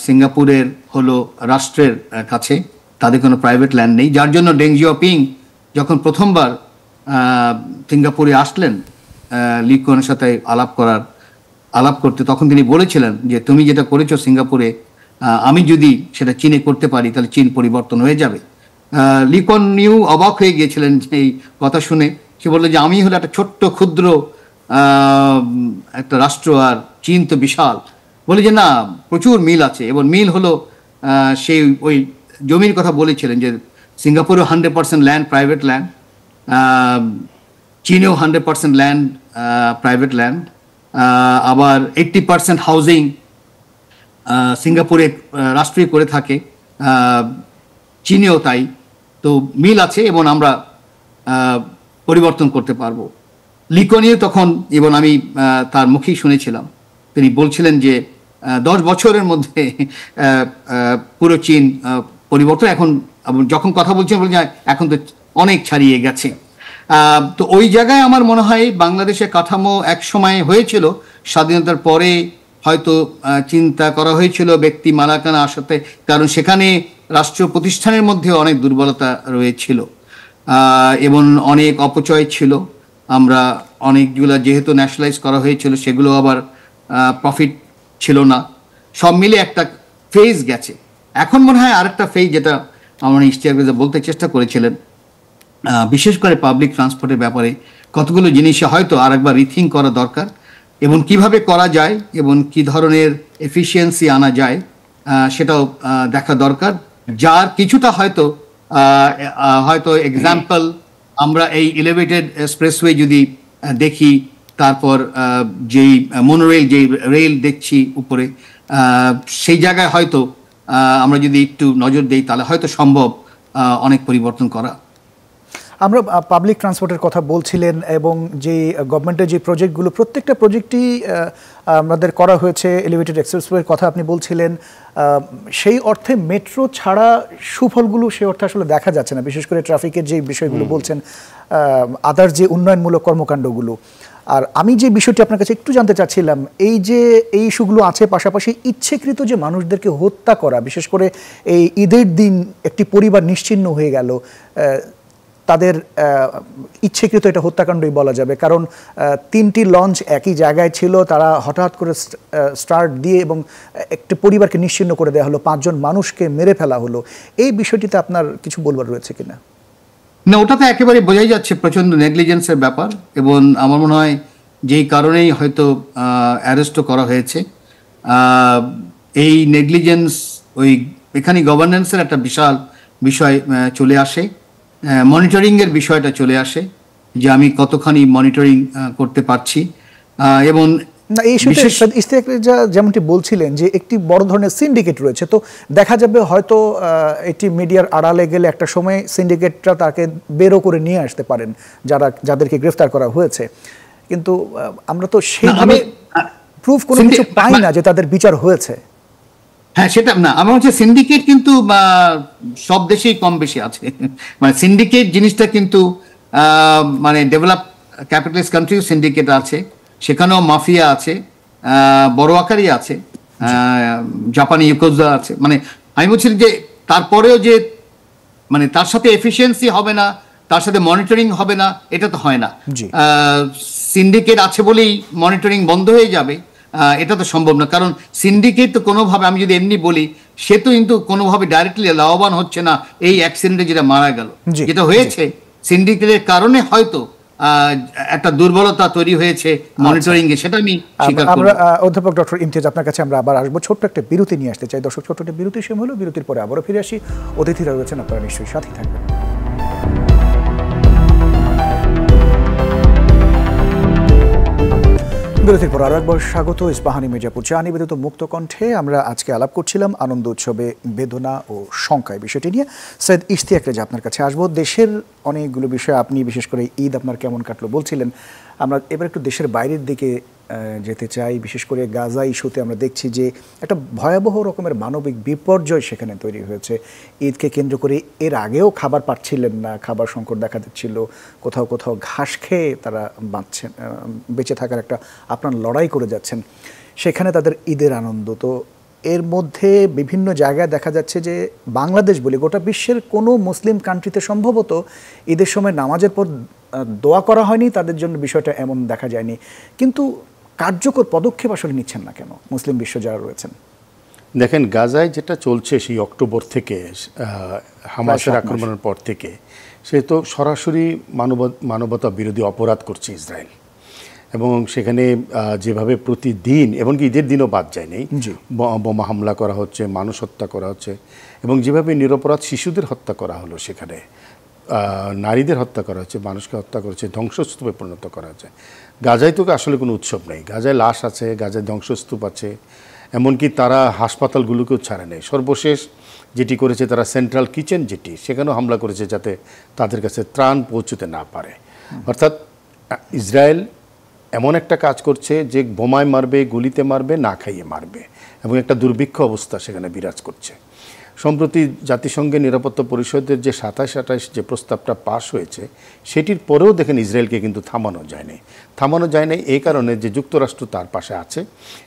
সিঙ্গাপুরের হলো রাষ্ট্রের কাছে, তাদের কোনো প্রাইভেট ল্যান্ড নেই, যার জন্য ডেং জিয়াওপিং যখন প্রথমবার সিঙ্গাপুরে আসলেন লি কুয়ানের সাথে আলাপ করতে, তখন তিনি বলেছিলেন যে তুমি যেটা করেছো সিঙ্গাপুরে, আমি যদি সেটা চীনে করতে পারি তাহলে চীন পরিবর্তন হয়ে যাবে। লি কুয়ান ইউ অবাক হয়ে গিয়েছিলেন এই কথা শুনে। সে বললো যে আমি হলো একটা ছোট্ট ক্ষুদ্র একটা রাষ্ট্র, আর চীন তো বিশাল। বলে যে না, প্রচুর মিল আছে, এবং মিল হলো সেই ওই জমির কথা বলেছিলেন যে সিঙ্গাপুরেও 100% ল্যান্ড প্রাইভেট ল্যান্ড, চীনেও 100% ল্যান্ড প্রাইভেট ল্যান্ড, আবার 80% হাউজিং সিঙ্গাপুরে রাষ্ট্রই করে থাকে, চীনেও তাই। তো মিল আছে এবং আমরা পরিবর্তন করতে পারবো। লি কুয়ান ইউ তখন, এবং আমি তার মুখেই শুনেছিলাম, তিনি বলছিলেন যে 10 বছরের মধ্যে পুরো চীন পরিবর্তন, এখন যখন কথা বলছেন এখন তো অনেক ছাড়িয়ে গেছে। তো ওই জায়গায় আমার মনে হয় বাংলাদেশের কাঠামো এক সময় হয়েছিল, স্বাধীনতার পরে হয়তো চিন্তা করা হয়েছিল ব্যক্তি মালিকানা আসাতে, কারণ সেখানে রাষ্ট্রীয় প্রতিষ্ঠানের মধ্যে অনেক দুর্বলতা রয়েছিল এবং অনেক অপচয় ছিল। আমরা অনেকগুলো যেহেতু ন্যাশনালাইজ করা হয়েছিল, সেগুলো আবার প্রফিট ছিল না, সব মিলে একটা ফেজ গেছে। এখন মনে হয় আরেকটা ফেজ, যেটা আমরা ইশতিয়াক রেজা বলতে চেষ্টা করেছিলেন, বিশেষ করে পাবলিক ট্রান্সপোর্টের ব্যাপারে কতগুলো জিনিসে হয়তো আরেকবার রিথিঙ্ক করা দরকার, এবং কিভাবে করা যায় এবং কি ধরনের এফিসিয়েন্সি আনা যায় সেটাও দেখা দরকার। যার কিছুটা হয়তো এক্সাম্পল আমরা এই এলিভেটেড এক্সপ্রেসওয়ে যদি দেখি, তারপর যেই মনোরেল, যেই রেল দেখছি উপরে, সেই জায়গায় হয়তো আমরা যদি একটু নজর দিই তাহলে হয়তো সম্ভব অনেক পরিবর্তন করা। আমরা পাবলিক ট্রান্সপোর্টের কথা বলছিলেন, এবং যে গভর্নমেন্টের যে প্রজেক্টগুলো, প্রত্যেকটা প্রজেক্টই আমাদের করা হয়েছে, এলিভেটেড এক্সপ্রেসওয়ের কথা আপনি বলছিলেন, সেই অর্থে মেট্রো ছাড়া সুফলগুলো সেই অর্থে আসলে দেখা যাচ্ছে না, বিশেষ করে ট্রাফিকের যে বিষয়গুলো বলছেন, আদার যে উন্নয়নমূলক কর্মকাণ্ডগুলো। আর আমি যে বিষয়টি আপনার কাছে একটু জানতে চাচ্ছিলাম, এই যে এই ইস্যুগুলো আছে, পাশাপাশি ইচ্ছেকৃত যে মানুষদেরকে হত্যা করা, বিশেষ করে এই ঈদের দিন একটি পরিবার নিশ্চিহ্ন হয়ে গেল, তাদের ইচ্ছেকৃত এটা হত্যাকাণ্ডই বলা যাবে, কারণ 3টি লঞ্চ একই জায়গায় ছিল, তারা হঠাৎ করে স্টার্ট দিয়ে এবং একটি পরিবারকে নিশ্চিহ্ন করে দেওয়া হলো, 5 জন মানুষকে মেরে ফেলা হলো। এই বিষয়টিতে আপনার কিছু বলবার রয়েছে কিনা? না, ওটাতে একেবারে বোঝাই যাচ্ছে প্রচন্ড নেগলিজেন্সের ব্যাপার, এবং আমার মনে হয় যেই কারণেই হয়তো অ্যারেস্টও করা হয়েছে। এই নেগলিজেন্স, ওই এখানে গভর্নেন্সের একটা বিশাল বিষয় চলে আসে, মনিটরিংয়ের বিষয়টা চলে আসে, যে আমি কতখানি মনিটরিং করতে পারছি। এবং না, এই যেমনটি বলছিলেন যে একটি বড় ধরনের সিন্ডিকেট রয়েছে, তো দেখা যাবে হয়তো এটি মিডিয়ার আড়ালে গেলে একটা সময় সিন্ডিকেটটা তাকে বেরো করে নিয়ে আসতে পারেন, যাদেরকে গ্রেফতার করা হয়েছে, কিন্তু আমরা তো সেইভাবে প্রুফ কোনো কিছু পাই না যে তাদের বিচার হয়েছে। হ্যাঁ, সেটা না, আমার হচ্ছে সিন্ডিকেট কিন্তু সব দেশেই কম বেশি আছে। মানে সিন্ডিকেট জিনিসটা কিন্তু মানে ডেভেলপ ক্যাপিটালিস্ট কান্ট্রি সিন্ডিকেট আছে, সেখানেও মাফিয়া আছে, বড় আকারই আছে, জাপানি ইউকোজা আছে। মানে আমি বলছি যে তারপরেও যে মানে তার সাথে এফিসিয়েন্সি হবে না, তার সাথে মনিটরিং হবে না, এটা তো হয় না। সিন্ডিকেট আছে বলেই মনিটরিং বন্ধ হয়ে যাবে, এটা তো সম্ভব না। কারণ সিন্ডিকেট তো কোনোভাবে, আমি যদি এমনি বলি, সে তো কিন্তু কোনোভাবে ডাইরেক্টলি লাভবান হচ্ছে না এই অ্যাক্সিডেন্টে যেটা মারা গেল। যেটা হয়েছে সিন্ডিকেটের কারণে হয়তো একটা দুর্বলতা তৈরি হয়েছে মনিটরিং এ, সেটা আমি স্বীকার করব। আমরা অধ্যাপক ডক্টর ইমতিয়াজ, আপনার কাছে আমরা আবার আসবো, ছোট্ট একটা বিরতি নিয়ে আসতে চাই। দর্শক, ছোট্ট একটা বিরতি সময় হলো, বিরতির পরে আবারও ফিরে আসি। অতিথিরা রয়েছেন, আপনারা নিশ্চয়ই সাথে থাকবেন। বিরতির পর আরো একবার স্বাগত ইস্পাহানি মির্জাপুর চা নিবেদিত মুক্ত কণ্ঠে। আমরা আজকে আলাপ করছিলাম আনন্দ উৎসবে বেদনা ও শঙ্কায় বিষয়টি নিয়ে। সৈয়দ ইশতিয়াক রেজা, আপনার কাছে আসবো। দেশের অনেকগুলো বিষয়, আপনি বিশেষ করে ঈদ আপনার কেমন কাটলো বলছিলেন, আমরা এবার একটু দেশের বাইরের দিকে যেতে চাই। বিশেষ করে গাজা ইস্যুতে আমরা দেখছি যে একটা ভয়াবহ রকমের মানবিক বিপর্যয় সেখানে তৈরি হয়েছে ঈদকে কেন্দ্র করে। এর আগেও খাবার পাচ্ছিলেন না, খাবার সংকট দেখা দিচ্ছিল, কোথাও কোথাও ঘাস খেয়ে তারা বাঁচছেন, বেঁচে থাকার একটা আপনার লড়াই করে যাচ্ছেন। সেখানে তাদের ঈদের আনন্দ। তো এর মধ্যে বিভিন্ন জায়গায় দেখা যাচ্ছে যে বাংলাদেশ বলে গোটা বিশ্বের কোনো মুসলিম কান্ট্রিতে সম্ভবত ঈদের সময় নামাজের পর দোয়া করা হয়নি, তাদের জন্য বিষয়টা এমন দেখা যায়নি। কিন্তু কার্যকর পদক্ষেপ আসলে নিচ্ছেন না কেন মুসলিম বিশ্ব যারা রয়েছেন? দেখেন, গাজায় যেটা চলছে সেই অক্টোবর থেকে, হামাসের আক্রমণের পর থেকে, সে তো সরাসরি মানবতা বিরোধী অপরাধ করছে ইসরায়েল। এবং সেখানে যেভাবে প্রতিদিন, এমনকি ঈদের দিনও বাদ যায়নি, বোমা হামলা করা হচ্ছে, মানুষ হত্যা করা হচ্ছে, এবং যেভাবে নিরপরাধ শিশুদের হত্যা করা হলো, সেখানে নারীদের হত্যা করা হচ্ছে, মানুষকে হত্যা করেছে, ধ্বংসস্তূপে পরিণত করা হচ্ছে। গাজায় তো আসলে কোনো উৎসব নেই, গাজায় লাশ আছে, গাজায় ধ্বংসস্তূপ আছে, এমনকি তারা হাসপাতালগুলোকেও ছাড়ে নেই। সর্বশেষ যেটি করেছে তারা সেন্ট্রাল কিচেন, যেটি সেখানেও হামলা করেছে যাতে তাদের কাছে ত্রাণ পৌঁছতে না পারে। অর্থাৎ ইসরায়েল এমন একটা কাজ করছে যে বোমায় মারবে, গুলিতে মারবে, না খাইয়ে মারবে, এবং একটা দুর্ভিক্ষ অবস্থা সেখানে বিরাজ করছে। সম্প্রতি জাতিসংঘের নিরাপত্তা পরিষদের যে 27-28 যে প্রস্তাবটা পাশ হয়েছে, সেটির পরেও দেখেন ইসরায়েলকে কিন্তু থামানো যায় নাই। এই কারণে যে যুক্তরাষ্ট্র তার পাশে আছে,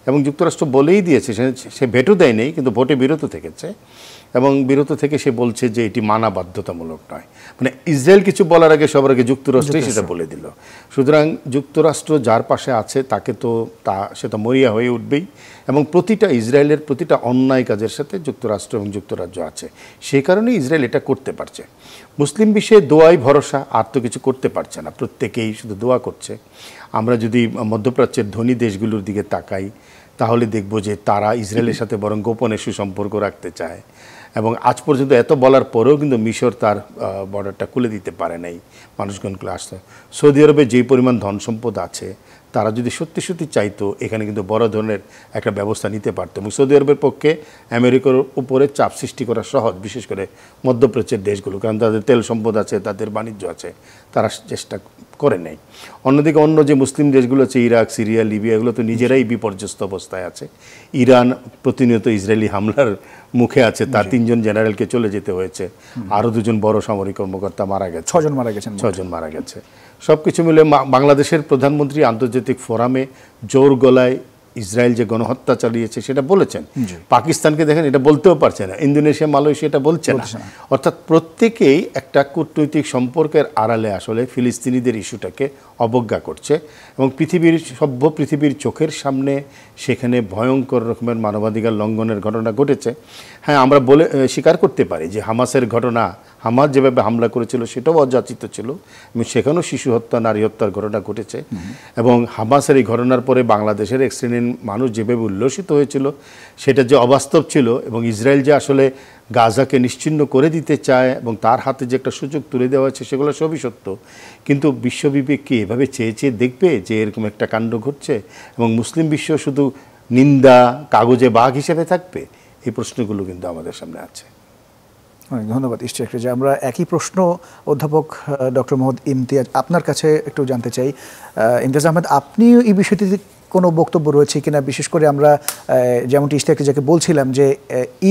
এবং যুক্তরাষ্ট্র বলেই দিয়েছে, সে ভেটো দেয় নেই, কিন্তু ভোটে বিরত থেকেছে, এবং বিরত থেকে সে বলছে যে এটি মানা বাধ্যতামূলক নয়। মানে ইসরায়েল কিছু বলার আগে সবার আগে যুক্তরাষ্ট্রই সেটা বলে দিল। সুতরাং যুক্তরাষ্ট্র যার পাশে আছে তাকে তো সেটা মরিয়া হয়ে উঠবেই, এবং প্রতিটা ইসরায়েলের প্রতিটা অন্যায় কাজের সাথে যুক্তরাষ্ট্র এবং যুক্তরাজ্য আছে। সেই কারণেই ইসরায়েল এটা করতে পারছে। মুসলিম বিশ্বে দোয়াই ভরসা, আর তো কিছু করতে পারছে না, প্রত্যেকেই শুধু দোয়া করছে। আমরা যদি মধ্যপ্রাচ্যের ধনী দেশগুলোর দিকে তাকাই, তাহলে দেখব যে তারা ইসরায়েলের সাথে বরং গোপনে সুসম্পর্ক রাখতে চায়, এবং আজ পর্যন্ত এত বলার পরেও কিন্তু মিশর তার বর্ডারটা খুলে দিতে পারে নাই মানুষজনকে আসতে। সৌদি আরবে যেই পরিমাণ ধন সম্পদ আছে, তারা যদি সত্যি সত্যি চাইতো, এখানে কিন্তু বড় ধরনের একটা ব্যবস্থা নিতে পারতো, এবং সৌদি আরবের পক্ষে আমেরিকার উপরে চাপ সৃষ্টি করা সহজ, বিশেষ করে মধ্যপ্রাচ্যের দেশগুলো, কারণ তাদের তেল সম্পদ আছে, তাদের বাণিজ্য আছে, তারা চেষ্টা করে নেই। অন্যদিকে অন্য যে মুসলিম দেশগুলো আছে, ইরাক, সিরিয়া, লিবিয়া, এগুলো তো নিজেরাই বিপর্যস্ত অবস্থায় আছে। ইরান প্রতিনিয়ত ইসরায়েলি হামলার মুখে আছে, তার 3 জন জেনারেলকে চলে যেতে হয়েছে, আরও 2 জন বড় সামরিক কর্মকর্তা মারা গেছে, 6 জন মারা গেছে। সব কিছু মিলে বাংলাদেশের প্রধানমন্ত্রী আন্তর্জাতিক ফোরামে জোর গলায় ইসরায়েল যে গণহত্যা চালিয়েছে সেটা বলেছেন। পাকিস্তানকে দেখেন এটা বলতেও পারছে না, ইন্দোনেশিয়া মালয়েশিয়া এটা বলছে না। অর্থাৎ প্রত্যেকেই একটা কূটনৈতিক সম্পর্কের আড়ালে আসলে ফিলিস্তিনিদের ইস্যুটাকে অবজ্ঞা করছে এবং সভ্য পৃথিবীর চোখের সামনে সেখানে ভয়ঙ্কর রকমের মানবাধিকার লঙ্ঘনের ঘটনা ঘটেছে। হ্যাঁ, আমরা স্বীকার করতে পারি যে হামাসের ঘটনা, হামাস যেভাবে হামলা করেছিল সেটাও অযাচিত ছিল এবং সেখানেও শিশু হত্যা, নারী হত্যার ঘটনা ঘটেছে এবং হামাসের এই ঘটনার পরে বাংলাদেশের এক শ্রেণীর মানুষ যেভাবে উল্লসিত হয়েছিল সেটা যে অবাস্তব ছিল এবং ইসরায়েল যে আসলে গাজাকে নিশ্চিহ্ন করে দিতে চায় এবং তার হাতে যে একটা সুযোগ তুলে দেওয়া হয়েছে সেগুলো সবই সত্য। কিন্তু বিশ্ববিবেক কি এভাবে চেয়ে চেয়ে দেখবে যে এরকম একটা কাণ্ড ঘটছে এবং মুসলিম বিশ্ব শুধু নিন্দা কাগজে বাঘ হিসেবে থাকবে? এই প্রশ্নগুলো কিন্তু আমাদের সামনে আছে। অনেক ধন্যবাদ ইশতিয়াক রেজা। আমরা একই প্রশ্ন অধ্যাপক ডক্টর মোহাম্মদ ইমতিয়াজ আপনার কাছে একটু জানতে চাই। ইমতিয়াজ আহমেদ, আপনিও এই বিষয়টিতে কোনো বক্তব্য রয়েছে কিনা? বিশেষ করে আমরা যেমনটি ইশতিয়াক রেজাকে বলছিলাম যে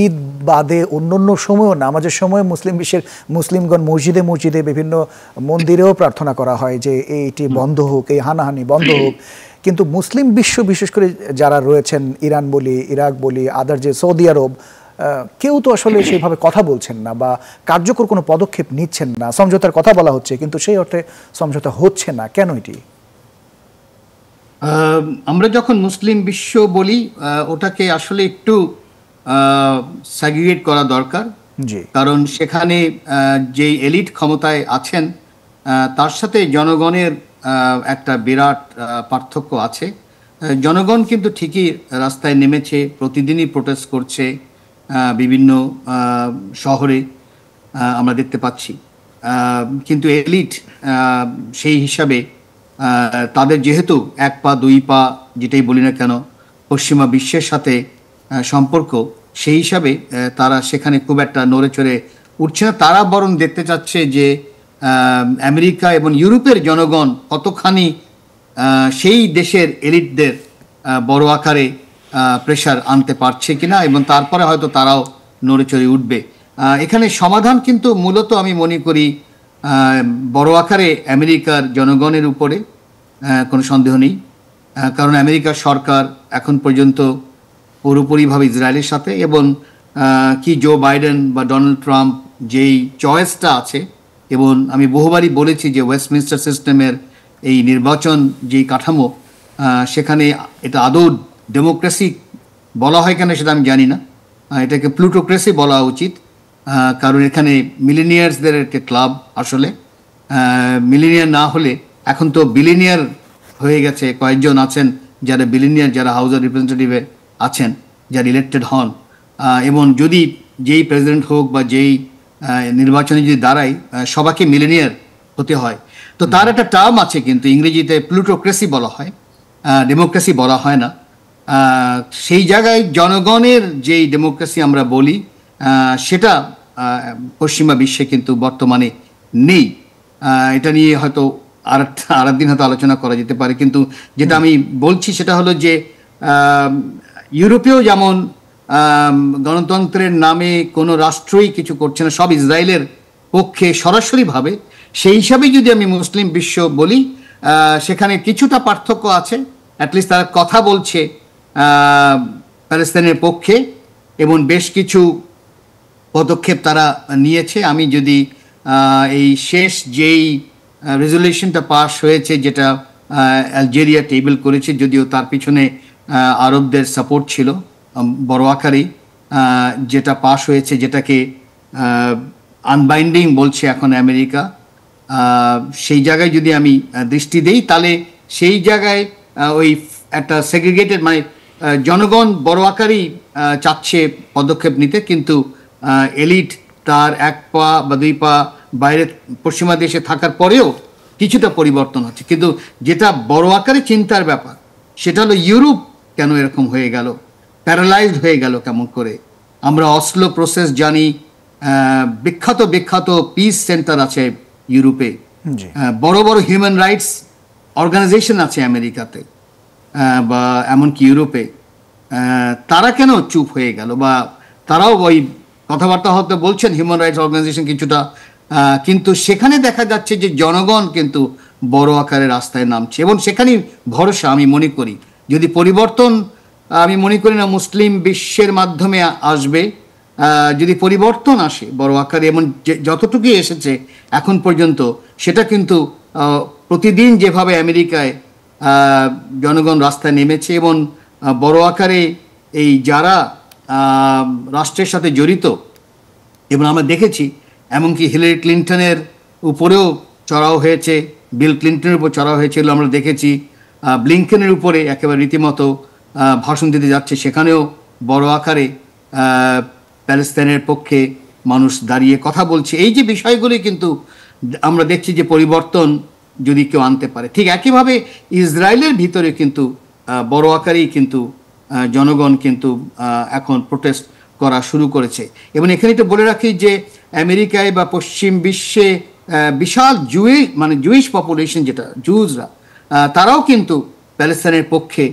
ঈদ বাদে অন্য সময়ও নামাজের সময় মুসলিম বিশ্বের মুসলিমগণ মসজিদে মসজিদে বিভিন্ন মন্দিরেও প্রার্থনা করা হয় যে এইটি বন্ধ হোক, এই হানাহানি বন্ধ হোক। কিন্তু মুসলিম বিশ্ব বিশেষ করে যারা রয়েছেন, ইরান বলি, ইরাক বলি, আদার যে সৌদি আরব, কেউ তো আসলে সেইভাবে কথা বলছেন না বা কার্যকর কোনো পদক্ষেপ নিচ্ছেন না। সমঝোতার কথা বলা হচ্ছে কিন্তু সেই অর্থে সমঝোতা হচ্ছে না, কেন এটি? আমরা যখন মুসলিম বিশ্ব বলি ওটাকে আসলে একটু সেগ্রিগেট করা দরকার। কারণ সেখানে যে এলিট ক্ষমতায় আছেন তার সাথে জনগণের একটা বিরাট পার্থক্য আছে। জনগণ কিন্তু ঠিকই রাস্তায় নেমেছে, প্রতিদিনই প্রোটেস্ট করছে, বিভিন্ন শহরে আমরা দেখতে পাচ্ছি। কিন্তু এলিট সেই হিসাবে তাদের যেহেতু এক পা দুই পা যেটাই বলি না কেন পশ্চিমা বিশ্বের সাথে সম্পর্ক, সেই হিসাবে তারা সেখানে খুব একটা নড়ে চড়ে উঠছে না। তারা বরং দেখতে চাচ্ছে যে আমেরিকা এবং ইউরোপের জনগণ কতখানি সেই দেশের এলিটদের বড় আকারে প্রেশার আনতে পারছে কিনা এবং তারপরে হয়তো তারাও নড়ে চড়ে উঠবে। এখানে সমাধান কিন্তু মূলত আমি মনে করি বড় আকারে আমেরিকার জনগণের উপরে, কোনো সন্দেহ নেই। কারণ আমেরিকার সরকার এখন পর্যন্ত পুরোপুরিভাবে ইসরায়েলের সাথে, এবং কি জো বাইডেন বা ডোনাল্ড ট্রাম্প যেই চয়েসটা আছে, এবং আমি বহুবারই বলেছি যে ওয়েস্টমিনস্টার সিস্টেমের এই নির্বাচন যেই কাঠামো, সেখানে এটা আদৌ ডেমোক্রেসি বলা হয় কেন সেটা আমি জানি না, এটাকে প্লুটোক্রেসি বলা উচিত। কারণ এখানে মিলেনিয়ার্সদের একটা ক্লাব, আসলে মিলেনিয়ার না হলে এখন তো বিলিনিয়ার হয়ে গেছে। কয়েকজন আছেন যারা বিলিনিয়ার, যারা হাউস অফ রিপ্রেজেন্টেটিভে আছেন, যারা ইলেক্টেড হন, এবং যদি যেই প্রেসিডেন্ট হোক বা যেই নির্বাচনে যদি দাঁড়ায় সবাইকে মিলেনিয়ার হতে হয়। তো তার একটা টার্ম আছে, কিন্তু ইংরেজিতে প্লুটোক্রেসি বলা হয়, ডেমোক্রেসি বলা হয় না। সেই জায়গায় জনগণের যেই ডেমোক্রেসি আমরা বলি সেটা পশ্চিমা বিশ্বে কিন্তু বর্তমানে নেই। এটা নিয়ে হয়তো আর একদিন হয়তো আলোচনা করা যেতে পারে। কিন্তু যেটা আমি বলছি সেটা হলো যে ইউরোপেও যেমন গণতন্ত্রের নামে কোনো রাষ্ট্রই কিছু করছে না, সব ইসরায়েলের পক্ষে সরাসরিভাবে। সেই হিসাবে যদি আমি মুসলিম বিশ্ব বলি, সেখানে কিছুটা পার্থক্য আছে। অ্যাটলিস্ট তারা কথা বলছে প্যালেস্তাইনের পক্ষে এবং বেশ কিছু পদক্ষেপ তারা নিয়েছে। আমি যদি এই শেষ যেই রেজলিউশনটা পাস হয়েছে, যেটা আলজেরিয়া টেবিল করেছে, যদিও তার পিছনে আরবদের সাপোর্ট ছিল বড় আকারেই, যেটা পাস হয়েছে, যেটাকে আনবাইন্ডিং বলছে এখন আমেরিকা, সেই জায়গায় যদি আমি দৃষ্টি দেই, তাহলে সেই জায়গায় ওই একটা সেগ্রিগেটেড, মানে জনগণ বড় আকারেই চাচ্ছে পদক্ষেপ নিতে, কিন্তু এলিট তার এক পা বা দুই পা বাইরে পশ্চিমা দেশে থাকার পরেও কিছুটা পরিবর্তন হচ্ছে। কিন্তু যেটা বড় আকারে চিন্তার ব্যাপার সেটা হলো ইউরোপ কেন এরকম হয়ে গেল, প্যারালাইজড হয়ে গেল কেমন করে। আমরা অসলো প্রসেস জানি, বিখ্যাত বিখ্যাত পিস সেন্টার আছে ইউরোপে, বড় বড় হিউম্যান রাইটস অর্গানাইজেশন আছে আমেরিকাতে বা এমনকি ইউরোপে। তারা কেন চুপ হয়ে গেল? বা তারাও ওই কথাবার্তা হতে বলছেন হিউম্যান রাইটস অর্গানাইজেশন কিছুটা, কিন্তু সেখানে দেখা যাচ্ছে যে জনগণ কিন্তু বড় আকারে রাস্তায় নামছে এবং সেখানেই ভরসা। আমি মনে করি যদি পরিবর্তন, আমি মনে করি না মুসলিম বিশ্বের মাধ্যমে আসবে। যদি পরিবর্তন আসে বড় আকারে, এবং যতটুকুই এসেছে এখন পর্যন্ত, সেটা কিন্তু প্রতিদিন যেভাবে আমেরিকায় জনগণ রাস্তায় নেমেছে এবং বড় আকারে এই যারা রাষ্ট্রের সাথে জড়িত, এবং আমরা দেখেছি এমনকি হিলারি ক্লিন্টনের উপরেও চড়াও হয়েছে, বিল ক্লিন্টনের উপর চড়াও হয়েছিল, আমরা দেখেছি ব্লিংকেনের উপরে একেবারে রীতিমতো ভাষণ দিতে যাচ্ছে, সেখানেও বড় আকারে প্যালেস্তাইনের পক্ষে মানুষ দাঁড়িয়ে কথা বলছে। এই যে বিষয়গুলি কিন্তু আমরা দেখছি যে পরিবর্তন যদি কেউ আনতে পারে। ঠিক একইভাবে ইসরায়েলের ভিতরে কিন্তু বড় আকারেই কিন্তু জনগণ কিন্তু এখন প্রোটেস্ট করা শুরু করেছে। এবং এখানে একটু বলে রাখি যে আমেরিকায় বা পশ্চিম বিশ্বে বিশাল জুইশ পপুলেশন, যেটা জুজরা, তারাও কিন্তু প্যালেস্তাইনের পক্ষে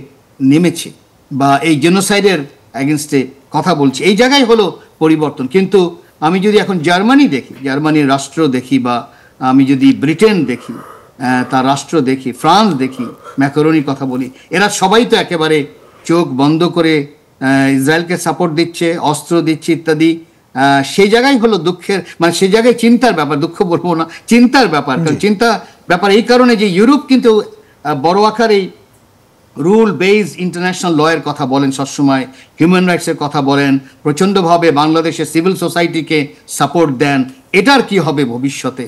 নেমেছে বা এই জেনোসাইডের এগেনস্টে কথা বলছে। এই জায়গায় হলো পরিবর্তন। কিন্তু আমি যদি এখন জার্মানি দেখি, জার্মানির রাষ্ট্র দেখি, বা আমি যদি ব্রিটেন দেখি তার রাষ্ট্র দেখি, ফ্রান্স দেখি, ম্যাকরনির কথা বলি, এরা সবাই তো একেবারে চোখ বন্ধ করে ইসরায়েলকে সাপোর্ট দিচ্ছে, অস্ত্র দিচ্ছে ইত্যাদি। সেই জায়গায় হলো দুঃখের, মানে সেই জায়গায় চিন্তার ব্যাপার, দুঃখ বলবো না, চিন্তার ব্যাপার। কারণ চিন্তা ব্যাপার এই কারণে যে ইউরোপ কিন্তু বড় আকারেই রুল বেসড ইন্টারন্যাশনাল লয়ের কথা বলেন সবসময়, হিউম্যান রাইটসের কথা বলেন, প্রচণ্ডভাবে বাংলাদেশের সিভিল সোসাইটিকে সাপোর্ট দেন। এটার কি হবে ভবিষ্যতে,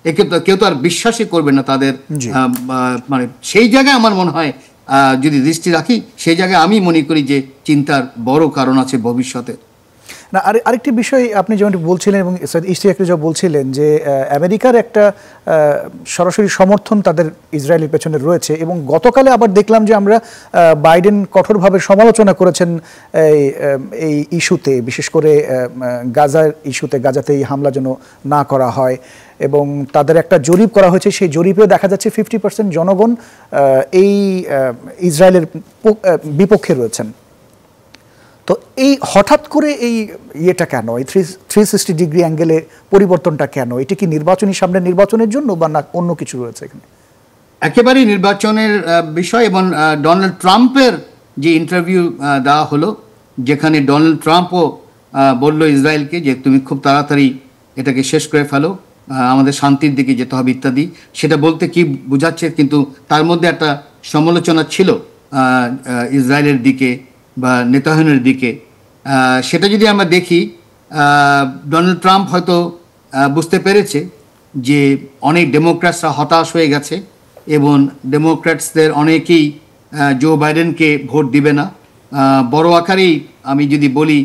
একে তো কেউ তো আর বিশ্বাসই করবে না তাদের। মানে সেই জায়গায় আমার মনে হয় যদি দৃষ্টি রাখি, সেই জায়গায় আমি মনে করি যে চিন্তার বড় কারণ আছে ভবিষ্যতে। না, আরেকটি বিষয় আপনি যেমনটি বলছিলেন এবং ইশতিয়াক রেজা বলছিলেন যে আমেরিকার একটা সরাসরি সমর্থন তাদের ইসরায়েলের পেছনে রয়েছে, এবং গতকালে আবার দেখলাম যে আমরা বাইডেন কঠোরভাবে সমালোচনা করেছেন এই ইস্যুতে, বিশেষ করে গাজার ইস্যুতে, গাজাতে এই হামলা যেন না করা হয়। এবং তাদের একটা জরিপ করা হয়েছে, সেই জরিপেও দেখা যাচ্ছে 50% জনগণ এই ইসরায়েলের বিপক্ষে রয়েছেন। তো এই হঠাৎ করে এই ইয়েটা কেন, এই 360 ডিগ্রি অ্যাঙ্গেলে পরিবর্তনটা কেন? এটি কি নির্বাচনী, সামনে নির্বাচনের জন্য, বা না অন্য কিছু রয়েছে এখানে? একেবারেই নির্বাচনের বিষয়। এবং ডোনাল্ড ট্রাম্পের যে ইন্টারভিউ দেওয়া হলো, যেখানে ডোনাল্ড ট্রাম্পও বলল ইসরায়েলকে যে তুমি খুব তাড়াতাড়ি এটাকে শেষ করে ফেলো, আমাদের শান্তির দিকে যেতে হবে ইত্যাদি। সেটা বলতে কি বোঝাচ্ছে, কিন্তু তার মধ্যে একটা সমালোচনা ছিল ইসরায়েলের দিকে বা নেতানিয়াহুর দিকে। সেটা যদি আমরা দেখি, ডোনাল্ড ট্রাম্প হয়তো বুঝতে পেরেছে যে অনেক ডেমোক্র্যাটসরা হতাশ হয়ে গেছে এবং ডেমোক্র্যাটসদের অনেকেই জো বাইডেনকে ভোট দিবে না। বড় আকারেই আমি যদি বলি,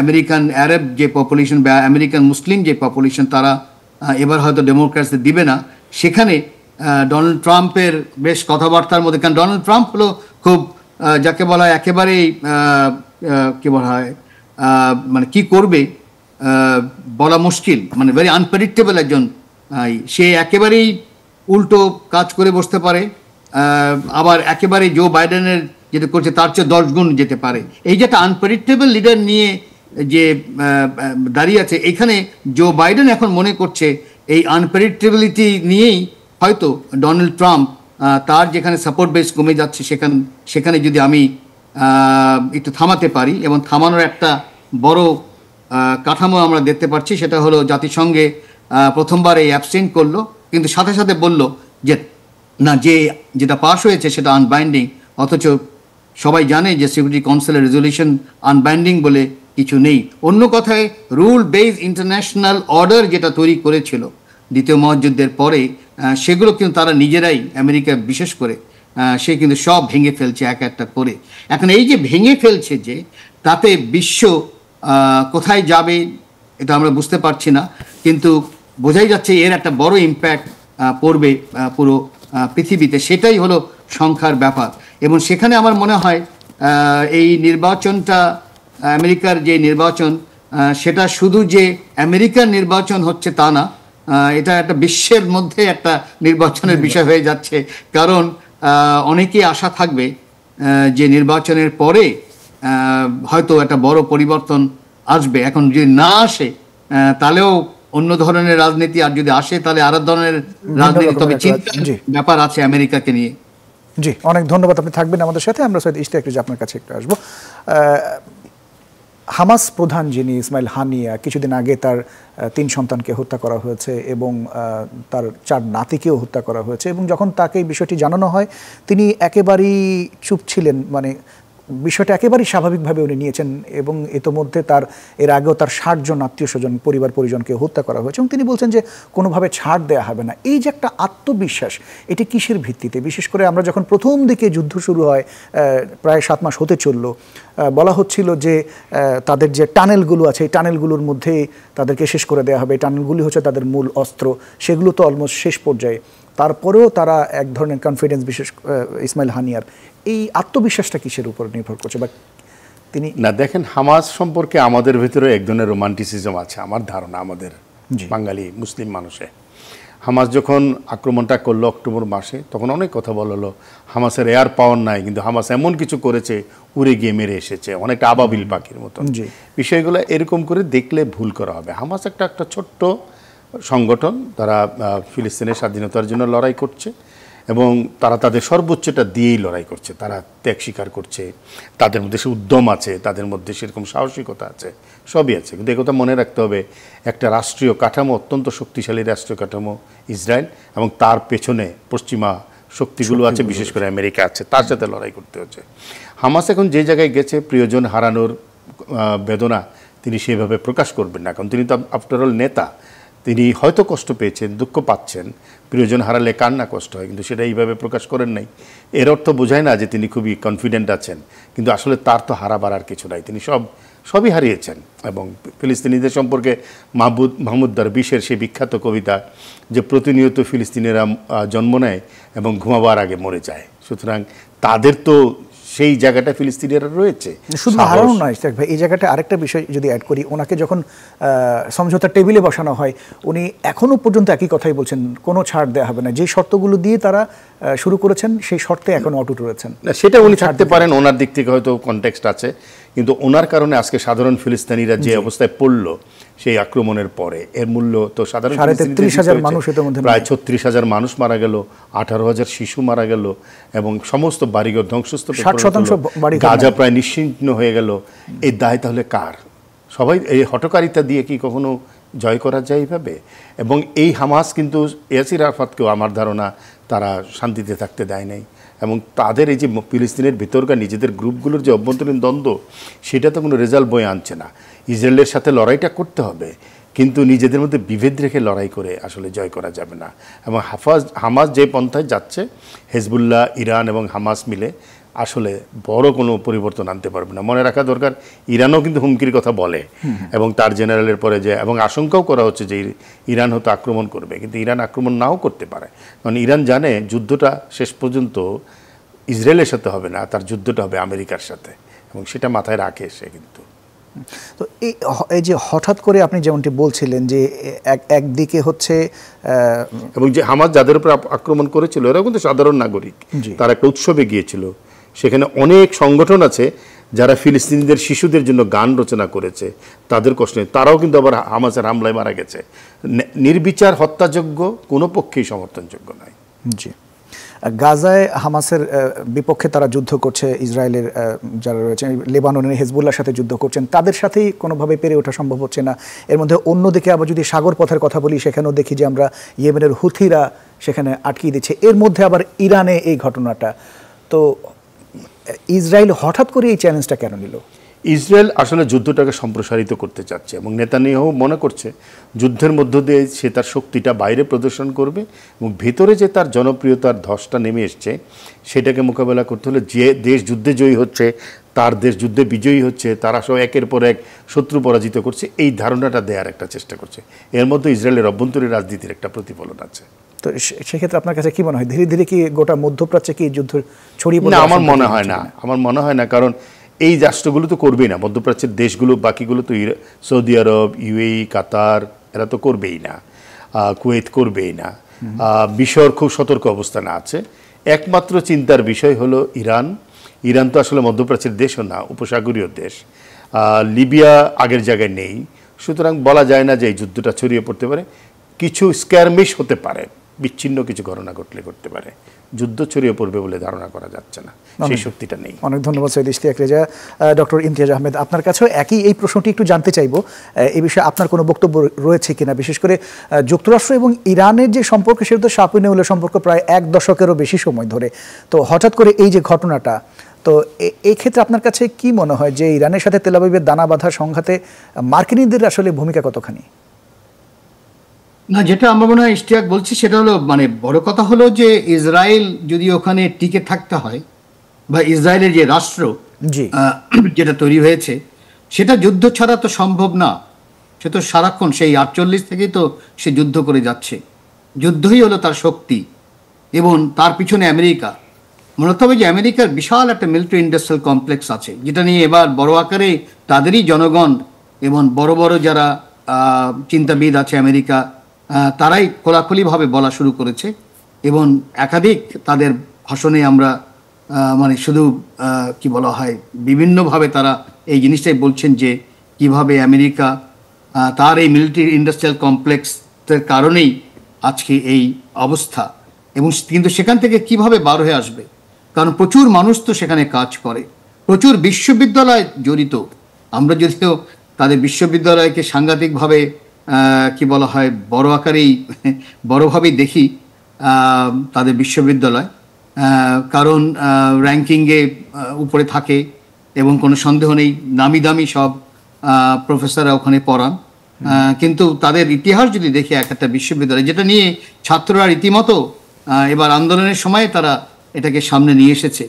আমেরিকান আরব যে পপুলেশন বা আমেরিকান মুসলিম যে পপুলেশন, তারা এবার হয়তো ডেমোক্র্যাটসদের দিবে না। সেখানে ডোনাল্ড ট্রাম্পের বেশ কথাবার্তার মধ্যে, কারণ ডোনাল্ড ট্রাম্প হলো খুব যাকে বলা হয় একেবারেই কি বলা হয়, মানে কি করবে বলা মুশকিল, মানে ভেরি আনপ্রেডিক্টেবল একজন। সে একেবারেই উল্টো কাজ করে বসতে পারে, আবার একেবারে জো বাইডেনের যেটা করছে তার চেয়ে 10 গুণ যেতে পারে। এই যে একটা আনপ্রেডিক্টেবল লিডার নিয়ে যে দাঁড়িয়ে আছে, এখানে জো বাইডেন এখন মনে করছে এই আনপ্রেডিক্টেবিলিটি নিয়েই হয়তো ডোনাল্ড ট্রাম্প তার যেখানে সাপোর্ট বেস কমে যাচ্ছে, সেখানে যদি আমি একটু থামাতে পারি, এবং থামানোর একটা বড় কাঠামো আমরা দেখতে পাচ্ছি। সেটা হলো জাতিসংঘে প্রথমবার এই অ্যাবস্টেইন করলো, কিন্তু সাথে সাথে বলল যে না, যেটা পাস হয়েছে সেটা আনবাইন্ডিং। অথচ সবাই জানে যে সিকিউরিটি কাউন্সিলের রেজলিউশন আনবাইন্ডিং বলে কিছু নেই। অন্য কথায় রুল বেসড ইন্টারন্যাশনাল অর্ডার যেটা তৈরি করেছিল দ্বিতীয় মহাযুদ্ধের পরে, সেগুলো কিন্তু তারা নিজেরাই, আমেরিকা বিশেষ করে, সে কিন্তু সব ভেঙে ফেলছে এক একটা করে। এখন এই যে ভেঙে ফেলছে, যে তাতে বিশ্ব কোথায় যাবে এটা আমরা বুঝতে পারছি না, কিন্তু বোঝাই যাচ্ছে এর একটা বড় ইম্প্যাক্ট পড়বে পুরো পৃথিবীতে। সেটাই হলো সংখ্যার ব্যাপার। এবং সেখানে আমার মনে হয় এই নির্বাচনটা, আমেরিকার যে নির্বাচন, সেটা শুধু যে আমেরিকার নির্বাচন হচ্ছে তা না, এটা একটা বিশ্বের মধ্যে একটা নির্বাচনের বিষয় হয়ে যাচ্ছে। কারণ অনেকেই আশা থাকবে যে নির্বাচনের পরে হয়তো একটা বড় পরিবর্তন আসবে। এখন যদি না আসে, তাহলেও অন্য ধরনের রাজনীতি, আর যদি আসে তাহলে আর ধরনের রাজনীতি। তবে চিন্তার ব্যাপার আছে আমেরিকাকে নিয়ে। জি, অনেক ধন্যবাদ, আপনি থাকবেন আমাদের সাথে। আমরা সৈয়দ ইশতিয়াক রিজভী আপনার কাছে একটু আসবো। হামাস প্রধান যিনি ইসমাইল হানিয়া, কিছুদিন আগে তার 3 সন্তানকে হত্যা করা হয়েছে এবং তার 4 নাতিকেও হত্যা করা হয়েছে, এবং যখন তাকে এই বিষয়টি জানানো হয় তিনি একেবারেই চুপ ছিলেন, মানে বিষয়টা একেবারেই স্বাভাবিকভাবে উনি নিয়েছেন। এবং ইতোমধ্যে তার এর আগেও তার 60 জন আত্মীয় স্বজন পরিবার পরিজনকে হত্যা করা হয়েছে, এবং তিনি বলছেন যে কোনোভাবে ছাড় দেওয়া হবে না। এই যে একটা আত্মবিশ্বাস, এটি কিসের ভিত্তিতে? বিশেষ করে আমরা যখন প্রথম দিকে যুদ্ধ শুরু হয়, প্রায় 7 মাস হতে চলল, বলা হচ্ছিল যে তাদের যে টানেলগুলো আছে এই টানেলগুলোর মধ্যে তাদেরকে শেষ করে দেওয়া হবে, এই টানেলগুলি হচ্ছে তাদের মূল অস্ত্র, সেগুলো তো অলমোস্ট শেষ পর্যায়ে। তারপরেও তারা এক ধরনের কনফিডেন্স, বিশেষ ইসমাইল হানিয়ার এই আত্মবিশ্বাসটা কিসের উপর নির্ভর করছে? বা তিনি না, দেখেন, হামাস সম্পর্কে আমাদের ভিতরে এক ধরনের রোমান্টিসিজম আছে আমার ধারণা, আমাদের বাঙালি মুসলিম মানুষে। হামাস যখন আক্রমণটা করলো অক্টোবর মাসে, তখন অনেক কথা বলা হলো হামাসের এয়ার পাওয়ার নাই, কিন্তু হামাস এমন কিছু করেছে উড়ে গিয়ে মেরে এসেছে, অনেকটা আবাবিল পাখির মতন। বিষয়গুলো এরকম করে দেখলে ভুল করা হবে। হামাস একটা ছোট্ট সংগঠন, তারা ফিলিস্তিনের স্বাধীনতার জন্য লড়াই করছে এবং তারা তাদের সর্বোচ্চটা দিয়েই লড়াই করছে। তারা ত্যাগ স্বীকার করছে, তাদের মধ্যে সে উদ্যম আছে, তাদের মধ্যে সেরকম সাহসিকতা আছে, সবই আছে। কিন্তু একথা মনে রাখতে হবে, একটা রাষ্ট্রীয় কাঠামো, অত্যন্ত শক্তিশালী রাষ্ট্রীয় কাঠামো ইসরায়েল, এবং তার পেছনে পশ্চিমা শক্তিগুলো আছে, বিশেষ করে আমেরিকা আছে, তার সাথে লড়াই করতে হচ্ছে। হামাস এখন যে জায়গায় গেছে, প্রিয়জন হারানোর বেদনা তিনি সেভাবে প্রকাশ করবেন না, কারণ তিনি তো আফটারঅল নেতা। তিনি হয়তো কষ্ট পেয়েছেন, দুঃখ পাচ্ছেন, প্রিয়জন হারালে কার না কষ্ট হয়, কিন্তু সেটা এইভাবে প্রকাশ করেন নাই। এর অর্থ বোঝায় না যে তিনি খুবই কনফিডেন্ট আছেন, কিন্তু আসলে তার তো হারাবার আর কিছু নাই, তিনি সবই হারিয়েছেন। এবং ফিলিস্তিনিদের সম্পর্কে মাহমুদ দারবিশের সেই বিখ্যাত কবিতা, যে প্রতিনিয়ত ফিলিস্তিনিরা জন্ম নেয় এবং ঘুমাবার আগে মরে যায়। সুতরাং তাদের তো সেই জায়গাটা ফিলিস্তিনিরা রয়েছে। শুধু হারানো নয় ভাই, এই জায়গাটা আরেকটা বিষয় যদি অ্যাড করি, ওনাকে যখন সমঝোতার টেবিলে বসানো হয়, উনি এখনও পর্যন্ত একই কথাই বলছেন, কোনো ছাড় দেওয়া হবে না। যে শর্তগুলো দিয়ে তারা শুরু করেছেন সেই শর্তে এখন অটুট রয়েছেন। সেটা উনি থাকতে পারেন, ওনার দিক থেকে হয়তো কনটেক্সট আছে, কিন্তু ওনার কারণে আজকে সাধারণ ফিলিস্তিনিরা যে অবস্থায় পড়ল সেই আক্রমণের পরে, এর মূল্য তো সাধারণ 33,000 মানুষ, প্রায় 36,000 মানুষ মারা গেল, 18,000 শিশু মারা গেল, এবং সমস্ত বাড়িঘর ধ্বংসস্তূপ, 60% গাজা প্রায় নিশ্চিহ্ন হয়ে গেল। এই দায় তাহলে কার? সবাই এই হঠকারিতা দিয়ে কি কখনো জয় করা যায় এইভাবে? এবং এই হামাস কিন্তু ইয়াসির আরাফাতকেও আমার ধারণা তারা শান্তিতে থাকতে দেয় নাই, এবং তাদের এই যে ফিলিস্তিনের ভিতরকার নিজেদের গ্রুপগুলোর যে অভ্যন্তরীণ দ্বন্দ্ব, সেটা তো কোনো রেজাল্ট বয়ে আনছে না। ইসরায়েলের সাথে লড়াইটা করতে হবে, কিন্তু নিজেদের মধ্যে বিভেদ রেখে লড়াই করে আসলে জয় করা যাবে না। এবং হামাস যে পন্থায় যাচ্ছে, হেজবুল্লাহ, ইরান এবং হামাস মিলে আসলে বড় কোনো পরিবর্তন আনতে পারবে না। মনে রাখা দরকার, ইরানও কিন্তু হুমকির কথা বলে, এবং তার জেনারেলের পরে যে, এবং আশঙ্কাও করা হচ্ছে যে ইরান হয়তো আক্রমণ করবে, কিন্তু ইরান আক্রমণ নাও করতে পারে, কারণ ইরান জানে যুদ্ধটা শেষ পর্যন্ত ইসরায়েলের সাথে হবে না, তার যুদ্ধটা হবে আমেরিকার সাথে, এবং সেটা মাথায় রাখে সে। কিন্তু তো এই যে হঠাৎ করে আপনি যেমনটি বলছিলেন যে একদিকে হচ্ছে, এবং যে হামাস যাদের উপর আক্রমণ করেছিল এরা কিন্তু সাধারণ নাগরিক, তারা একটা উৎসবে গিয়েছিল, সেখানে অনেক সংগঠন আছে যারা ফিলিস্তিনিদের শিশুদের জন্য গান রচনা করেছে, তাদের কষ্টে তারাও কিন্তু আবার হামাসের হামলায় মারা গেছে। নির্বিচার হত্যাযোগ্য কোনো পক্ষেই সমর্থনযোগ্য নয়। জি, গাজায় হামাসের বিপক্ষে তারা যুদ্ধ করছে, ইসরায়েলের যারা রয়েছেন লেবাননের হেজবুল্লাহর সাথে যুদ্ধ করছেন, তাদের সাথেই কোনোভাবে পেরে ওঠা সম্ভব হচ্ছে না। এর মধ্যে অন্যদিকে আবার যদি সাগর পথের কথা বলি, সেখানেও দেখি যে আমরা ইয়েমেনের হুথিরা সেখানে আটকিয়ে দিচ্ছে। এর মধ্যে আবার ইরানে এই ঘটনাটা, তো ইসরায়েল হঠাৎ করে এই চ্যালেঞ্জটা কেন নিল? ইসরায়েল আসলে যুদ্ধটাকে সম্প্রসারিত করতে চাচ্ছে, এবং নেতানিয়াহু মনে করছে যুদ্ধের মধ্য দিয়ে সে তার শক্তিটা বাইরে প্রদর্শন করবে, এবং ভেতরে যে তার জনপ্রিয়তার ধসটা নেমে এসছে সেটাকে মোকাবেলা করতে হলে, যে দেশ যুদ্ধে জয়ী হচ্ছে তার দেশ যুদ্ধে বিজয়ী হচ্ছে, তারা সব একের পর এক শত্রু পরাজিত করছে, এই ধারণাটা দেওয়ার একটা চেষ্টা করছে। এর মধ্যে ইসরায়েলের অভ্যন্তরীণ রাজনীতির একটা প্রতিফলন আছে। তো সেক্ষেত্রে আপনার কাছে কি মনে হয়, ধীরে ধীরে কি গোটা মধ্যপ্রাচ্যে কি যুদ্ধ ছড়িয়ে পড়বে? না, আমার মনে হয় না, কারণ এই রাষ্ট্রগুলো তো করবেই না, মধ্যপ্রাচ্যের দেশগুলো বাকিগুলো তো, সৌদি আরব, ইউএই, কাতার, এরা তো করবেই না, কুয়েত করবেই না। মিশর খুব সতর্ক অবস্থানে আছে। একমাত্র চিন্তার বিষয় হলো ইরান। ইরান তো আসলে মধ্যপ্রাচ্যের দেশও না, উপসাগরীয় দেশ। লিবিয়া আগের জায়গায় নেই, সুতরাং বলা যায় না যে এই যুদ্ধটা ছড়িয়ে পড়তে পারে। কিছু স্ক্যারমিশ হতে পারে, বিচ্ছিন্ন কিছু ঘটনা ঘটলে করতে পারে, যুদ্ধ ছড়িয়ে পড়বে বলে ধারণা করা যাচ্ছে না, সেই শক্তিটা নেই। অনেক ধন্যবাদ সৈয়দ ইশতিয়াক রেজা। ডক্টর ইমতিয়াজ আহমেদ, আপনার কাছেও একই এই প্রশ্নটি একটু জানতে চাইব, এই বিষয়ে আপনার কোনো বক্তব্য রয়েছে কিনা, বিশেষ করে যুক্তরাষ্ট্র এবং ইরানের যে সম্পর্ক, সেটা তো শাপে নেউলের সম্পর্ক প্রায় 1 দশকেরও বেশি সময় ধরে। তো হঠাৎ করে এই যে ঘটনাটা, তো এই ক্ষেত্রে আপনার কাছে কি মনে হয় যে ইরানের সাথে তেল আবিবের দানা বাঁধা সংঘাতে মার্কিনীদের আসলে ভূমিকা কতখানি? না, যেটা আমার মনে হয় ইশতিয়াক বলছি সেটা হলো, মানে বড় কথা হলো যে ইসরায়েল যদি ওখানে টিকে থাকতে হয়, বা ইসরায়েলের যে রাষ্ট্র যেটা তৈরি হয়েছে, সেটা যুদ্ধ ছাড়া তো সম্ভব না। সে তো সারাক্ষণ সেই 48 থেকেই তো সে যুদ্ধ করে যাচ্ছে, যুদ্ধই হলো তার শক্তি। এবং তার পিছনে আমেরিকা, মনে হতে হবে যে আমেরিকার বিশাল একটা মিলিটারি ইন্ডাস্ট্রিয়াল কমপ্লেক্স আছে, যেটা নিয়ে এবার বড় আকারে তাদেরই জনগণ এবং বড় বড় যারা চিন্তাবিদ আছে আমেরিকা, তারাই খোলাখুলিভাবে বলা শুরু করেছে। এবং একাধিক তাদের ভাষণে আমরা মানে শুধু কি বলা হয়, বিভিন্নভাবে তারা এই জিনিসটাই বলছেন যে কিভাবে আমেরিকা তার এই মিলিটারি ইন্ডাস্ট্রিয়াল কমপ্লেক্সের কারণেই আজকে এই অবস্থা, এবং কিন্তু সেখান থেকে কিভাবে বার হয়ে আসবে। কারণ প্রচুর মানুষ তো সেখানে কাজ করে, প্রচুর বিশ্ববিদ্যালয় জড়িত। আমরা যদিও তাদের বিশ্ববিদ্যালয়কে সাংঘাতিকভাবে কি বলা হয়, বড় আকারেই বড়ভাবেই দেখি তাদের বিশ্ববিদ্যালয়, কারণ র্যাঙ্কিংয়ে উপরে থাকে এবং কোনো সন্দেহ নেই নামি দামি সব প্রফেসররা ওখানে পড়ান। কিন্তু তাদের ইতিহাস যদি দেখি এক একটা বিশ্ববিদ্যালয়, যেটা নিয়ে ছাত্ররা রীতিমতো এবার আন্দোলনের সময় তারা এটাকে সামনে নিয়ে এসেছে,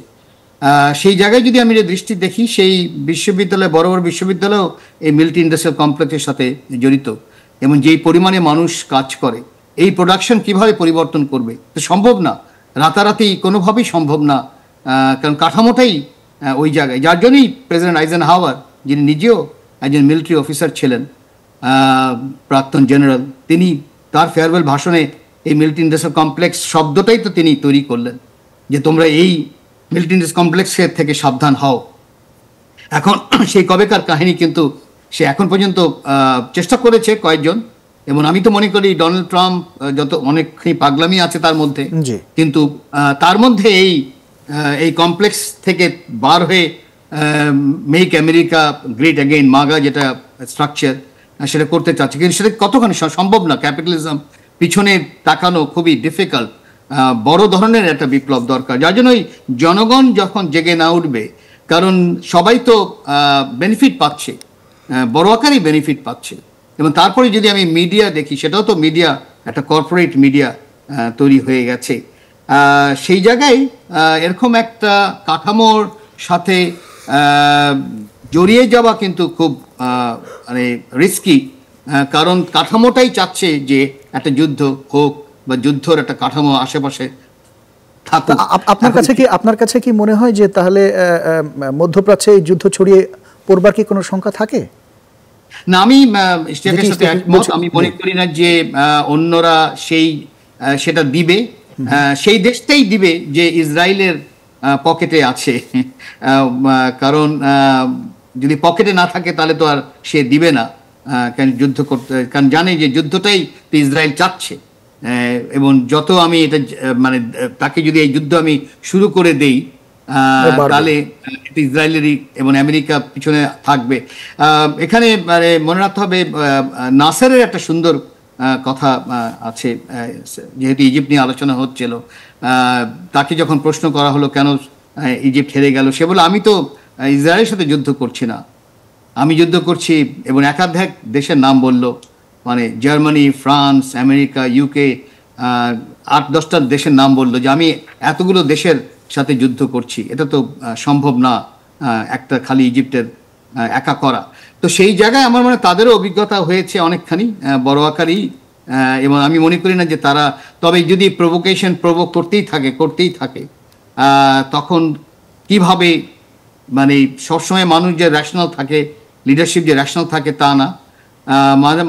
সেই জায়গায় যদি আমি দৃষ্টি দেখি, সেই বিশ্ববিদ্যালয়, বড় বড় বিশ্ববিদ্যালয়ও এই মিলিটারি ইন্ডাস্ট্রিয়াল কমপ্লেক্সের সাথে জড়িত। এবং যেই পরিমাণে মানুষ কাজ করে, এই প্রোডাকশন কিভাবে পরিবর্তন করবে, তো সম্ভব না, রাতারাতি কোনোভাবেই সম্ভব না, কারণ কাঠামোটাই ওই জায়গায়। যার জন্যই প্রেসিডেন্ট আইজেনহাওয়ার, যিনি নিজেও একজন মিলিটারি অফিসার ছিলেন, প্রাক্তন জেনারেল, তিনি তার ফেয়ারওয়েল ভাষণে এই মিলিটারি ইন্ডাস্ট্রিয়াল কমপ্লেক্স শব্দটাই তো তিনি তৈরি করলেন, যে তোমরা এই মিলিটারি ইন্ডাস্ট্রিয়াল কমপ্লেক্সের থেকে সাবধান হও। এখন সেই কবেকার কাহিনী, কিন্তু সে এখন পর্যন্ত চেষ্টা করেছে কয়েকজন, এবং আমি তো মনে করি ডোনাল্ড ট্রাম্প যত অনেকখানি পাগলামি আছে তার মধ্যে, কিন্তু তার মধ্যে এই কমপ্লেক্স থেকে বার হয়ে মেক আমেরিকা গ্রেট অ্যাগেইন, মাগা যেটা স্ট্রাকচার, সেটা করতে চাচ্ছে, কিন্তু সেটা কতখানি সম্ভব না। ক্যাপিটালিজম পিছনে তাকানো খুবই ডিফিকাল্ট, বড় ধরনের একটা বিপ্লব দরকার। যার জন্যই জনগণ যখন জেগে না উঠবে, কারণ সবাই তো বেনিফিট পাচ্ছে, বড় আকারেই বেনিফিট পাচ্ছে। এবং তারপরে যদি আমি মিডিয়া দেখি, সেটাও তো মিডিয়া একটা কর্পোরেট মিডিয়া তৈরি হয়ে গেছে। সেই জায়গায় এরকম একটা কাঠামোর সাথে জড়িয়ে যাওয়া কিন্তু খুব মানে রিস্কি, কারণ কাঠামোটাই চাচ্ছে যে একটা যুদ্ধ হোক, বা যুদ্ধর একটা কাঠামো আশেপাশে থাকুক। আপনার কাছে কি মনে হয় যে তাহলে মধ্যপ্রাচ্যে এই যুদ্ধ ছড়িয়ে পড়বার কি কোনো শঙ্কা থাকে? না, আমি ইশতিয়াকের সাথে একমত। আমি মনে করি না যে অন্যরা সেটা দিবে, সেই দেশটাই দিবে যে ইসরায়েলের পকেটে আছে। কারণ যদি পকেটে না থাকে তাহলে তো আর সে দিবে না, কারণ যুদ্ধ করতে, কারণ জানে যে যুদ্ধটাই তো ইসরায়েল চাচ্ছে। এবং যত আমি এটা মানে তাকে যদি এই যুদ্ধ আমি শুরু করে দেই, তাহলে ইসরায়েলেরই এবং আমেরিকা পিছনে থাকবে। এখানে মানে মনে রাখতে হবে, নাসারের একটা সুন্দর কথা আছে, যেহেতু ইজিপ্ট নিয়ে আলোচনা হচ্ছিল, তাকে যখন প্রশ্ন করা হলো কেন ইজিপ্ট হেরে গেল, সে বলে আমি তো ইসরায়েলের সাথে যুদ্ধ করছি না, আমি যুদ্ধ করছি, এবং একাধিক দেশের নাম বলল, মানে জার্মানি, ফ্রান্স, আমেরিকা, ইউকে, 8-10টা দেশের নাম বললো, যে আমি এতগুলো দেশের সাথে যুদ্ধ করছি, এটা তো সম্ভব না একটা খালি ইজিপ্টের একা করা। তো সেই জায়গায় আমার মনে তাদেরও অভিজ্ঞতা হয়েছে অনেকখানি বড় আকারই, এবং আমি মনে করি না যে তারা, তবে যদি প্রভোক করতেই থাকে, তখন কিভাবে, মানে সবসময় মানুষ যে রেশনাল থাকে, লিডারশিপ যে রেশনাল থাকে তা না,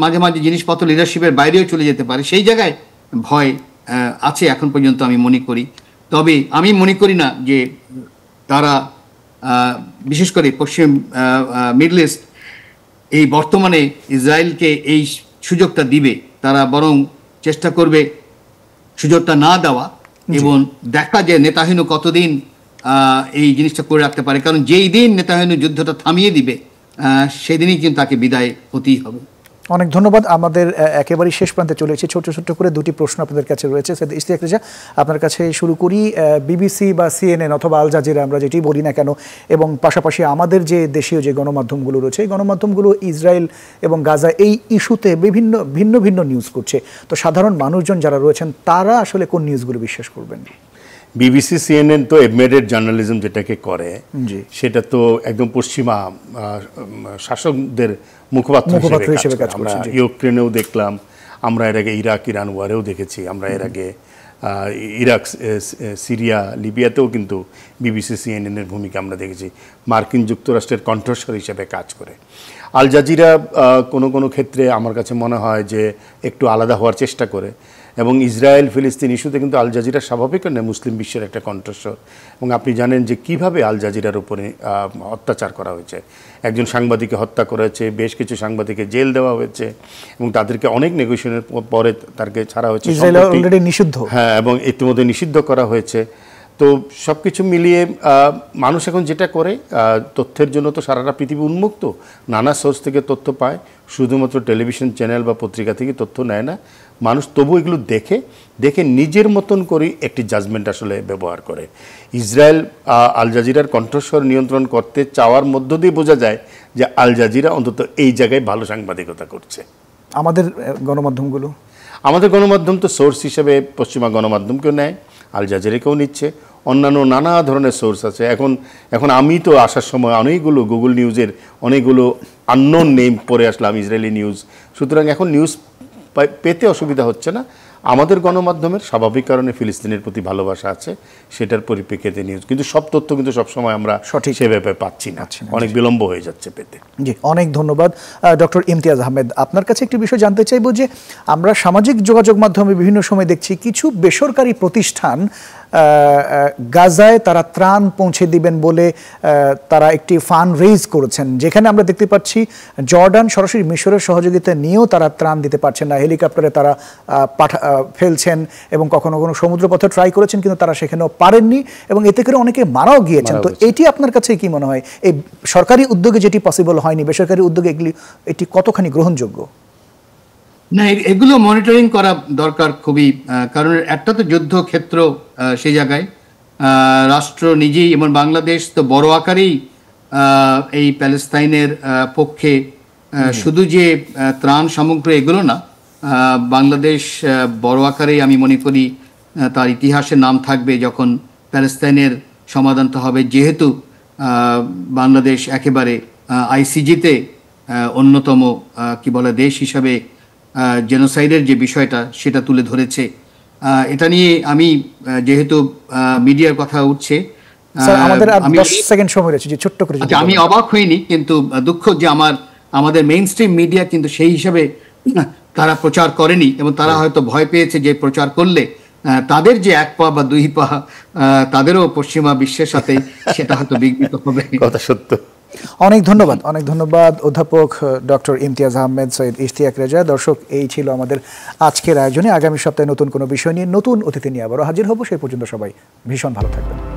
মাঝে মাঝে জিনিসপত্র লিডারশিপের বাইরেও চলে যেতে পারে, সেই জায়গায় ভয় আছে এখন পর্যন্ত আমি মনে করি। তবে আমি মনে করি না যে তারা, বিশেষ করে পশ্চিম মিডল ইস্ট, এই বর্তমানে ইসরায়েলকে এই সুযোগটা দিবে, তারা বরং চেষ্টা করবে সুযোগটা না দেওয়া এবং দেখা যে নেতানিয়াহু কতদিন এই জিনিসটা করে রাখতে পারে। কারণ যেই দিন নেতানিয়াহু যুদ্ধটা থামিয়ে দিবে সেদিনই কিন্তু তাকে বিদায় হতেই হবে। অনেক ধন্যবাদ। আমাদের একেবারেই শেষ প্রান্তে চলে এসেছি। ছোট্ট ছোট্ট করে দুটি প্রশ্ন আপনাদের কাছে রয়েছে। সৈয়দ ইশতিয়াক রেজা, আপনার কাছে শুরু করি। বিবিসি বা সিএনএন অথবা আল জাজিরা আমরা যেটি বলি না কেন, এবং পাশাপাশি আমাদের যে দেশীয় যে গণমাধ্যমগুলো রয়েছে, এই গণমাধ্যমগুলো ইসরায়েল এবং গাজা এই ইস্যুতে ভিন্ন ভিন্ন নিউজ করছে। তো সাধারণ মানুষজন যারা রয়েছেন তারা আসলে কোন নিউজগুলো বিশ্বাস করবেন? বিবিসি সিএনএন তো এডমিটেড জার্নালিজম যেটাকে করে, সেটা তো একদম পশ্চিমা শাসকদের মুখপাত্র হিসেবে কাজ করে। আমরা ইউক্রেনেও দেখলাম, আমরা এর আগে ইরাক ইরান ওয়ারেও দেখেছি, আমরা এর আগে ইরাক সিরিয়া লিবিয়াতেও কিন্তু বিবিসি সিএনএনের ভূমিকা আমরা দেখেছি। মার্কিন যুক্তরাষ্ট্রের কণ্ঠস্বর হিসেবে কাজ করে। আল জাজিরা কোনো কোনো ক্ষেত্রে আমার কাছে মনে হয় যে একটু আলাদা হওয়ার চেষ্টা করে, এবং ইসরায়েল ফিলিস্তিন ইস্যুতে কিন্তু আল জাজিরা স্বাভাবিক নয়, মুসলিম বিশ্বের একটা কণ্ঠস্বর। এবং আপনি জানেন যে কিভাবে আল জাজিরার উপরে অত্যাচার করা হয়েছে। একজন সাংবাদিককে হত্যা করেছে, বেশ কিছু সাংবাদিককে জেল দেওয়া হয়েছে, এবং তাদেরকে অনেক নেগোসিয়েশনের পরে তাদেরকে ছাড়া হয়েছে। নিষিদ্ধ, হ্যাঁ, এবং ইতিমধ্যে নিষিদ্ধ করা হয়েছে। তো সব কিছু মিলিয়ে মানুষ এখন যেটা করে, তথ্যের জন্য তো সারাটা পৃথিবী উন্মুক্ত, নানা সোর্স থেকে তথ্য পায়, শুধুমাত্র টেলিভিশন চ্যানেল বা পত্রিকা থেকে তথ্য নেয় না। মানুষ তবু এগুলো দেখে নিজের মতন করে একটি জাজমেন্ট আসলে ব্যবহার করে। ইসরায়েল আল জাজিরার কণ্ঠস্বর নিয়ন্ত্রণ করতে চাওয়ার মধ্য দিয়ে বোঝা যায় যে আল জাজিরা অন্তত এই জায়গায় ভালো সাংবাদিকতা করছে। আমাদের গণমাধ্যম তো সোর্স হিসেবে পশ্চিমা গণমাধ্যমকেও নেয়, আল জাজিরাকেও নিচ্ছে, অন্যান্য নানা ধরনের সোর্স আছে। এখন আমি তো আসার সময় অনেকগুলো গুগল নিউজের অনেকগুলো আননোন নেম পড়ে আসলাম, ইসরায়েলি নিউজ। সুতরাং এখন নিউজ পেতে অসুবিধা হচ্ছে না। আমাদের গণমাধ্যমের স্বাভাবিক কারণে ফিলিস্তিনের প্রতি ভালোবাসা আছে, সেটার পরিপ্রেক্ষিতে নিউজ, কিন্তু সব তথ্য কিন্তু সবসময় আমরা সঠিক সেভাবে পাচ্ছি না, অনেক বিলম্ব হয়ে যাচ্ছে পেতে। জি, অনেক ধন্যবাদ। ডক্টর ইমতিয়াজ আহমেদ, আপনার কাছে একটি বিষয় জানতে চাইব যে আমরা সামাজিক যোগাযোগ মাধ্যমে বিভিন্ন সময় দেখছি কিছু বেসরকারি প্রতিষ্ঠান গাজায় তারা ত্রাণ পৌঁছে দিবেন বলে তারা একটি ফান্ড রেইজ করেছেন, যেখানে আমরা দেখতে পাচ্ছি জর্ডান সরাসরি মিশরের সহযোগিতা নিয়েও তারা ত্রাণ দিতে পারছেন না। হেলিকপ্টারে তারা ফেলছেন এবং কখনো কোনো সমুদ্রপথে ট্রাই করেছেন, কিন্তু তারা সেখানেও পারেননি, এবং এতে করে অনেকে মারাও গিয়েছেন। তো এটি আপনার কাছে কি মনে হয়, এই সরকারি উদ্যোগে যেটি পসিবল হয়নি, বেসরকারি উদ্যোগে এটি কতখানি গ্রহণযোগ্য? না, এগুলো মনিটরিং করা দরকার খুবই, কারণ একটা তো যুদ্ধ ক্ষেত্র, সেই জায়গায় রাষ্ট্র নিজেই, এবং বাংলাদেশ তো বড় আকারেই এই প্যালেস্তাইনের পক্ষে, শুধু যে ত্রাণ সামগ্রী এগুলো না, বাংলাদেশ বড় আকারেই আমি মনে করি তার ইতিহাসে নাম থাকবে যখন প্যালেস্তাইনের সমাধানটা হবে, যেহেতু বাংলাদেশ একেবারে আইসিজিতে অন্যতম কি বলে দেশ হিসাবে জেনোসাইডের যে বিষয়টা সেটা তুলে ধরেছে। এটা নিয়ে আমি যেহেতু মিডিয়ার কথা উঠছে, আমি অবাক হইনি, কিন্তু দুঃখ যে আমাদের মেইন স্ট্রিম মিডিয়া কিন্তু সেই হিসাবে তারা প্রচার করেনি, এবং তারা হয়তো ভয় পেয়েছে যে প্রচার করলে তাদের যে এক পা বা দুই পা তাদেরও পশ্চিমা বিশ্বের সাথে সেটা হয়তো বিঘ্নিত হবে। কথা সত্য। অনেক ধন্যবাদ অধ্যাপক ডক্টর ইমতিয়াজ আহমেদ, সৈয়দ ইশতিয়াক রেজা। দর্শক, এই ছিল আমাদের আজকের আয়োজনে। আগামী সপ্তাহে নতুন কোনো বিষয় নিয়ে, নতুন অতিথি নিয়ে আবারও হাজির হব। সেই পর্যন্ত সবাই ভীষণ ভালো থাকবেন।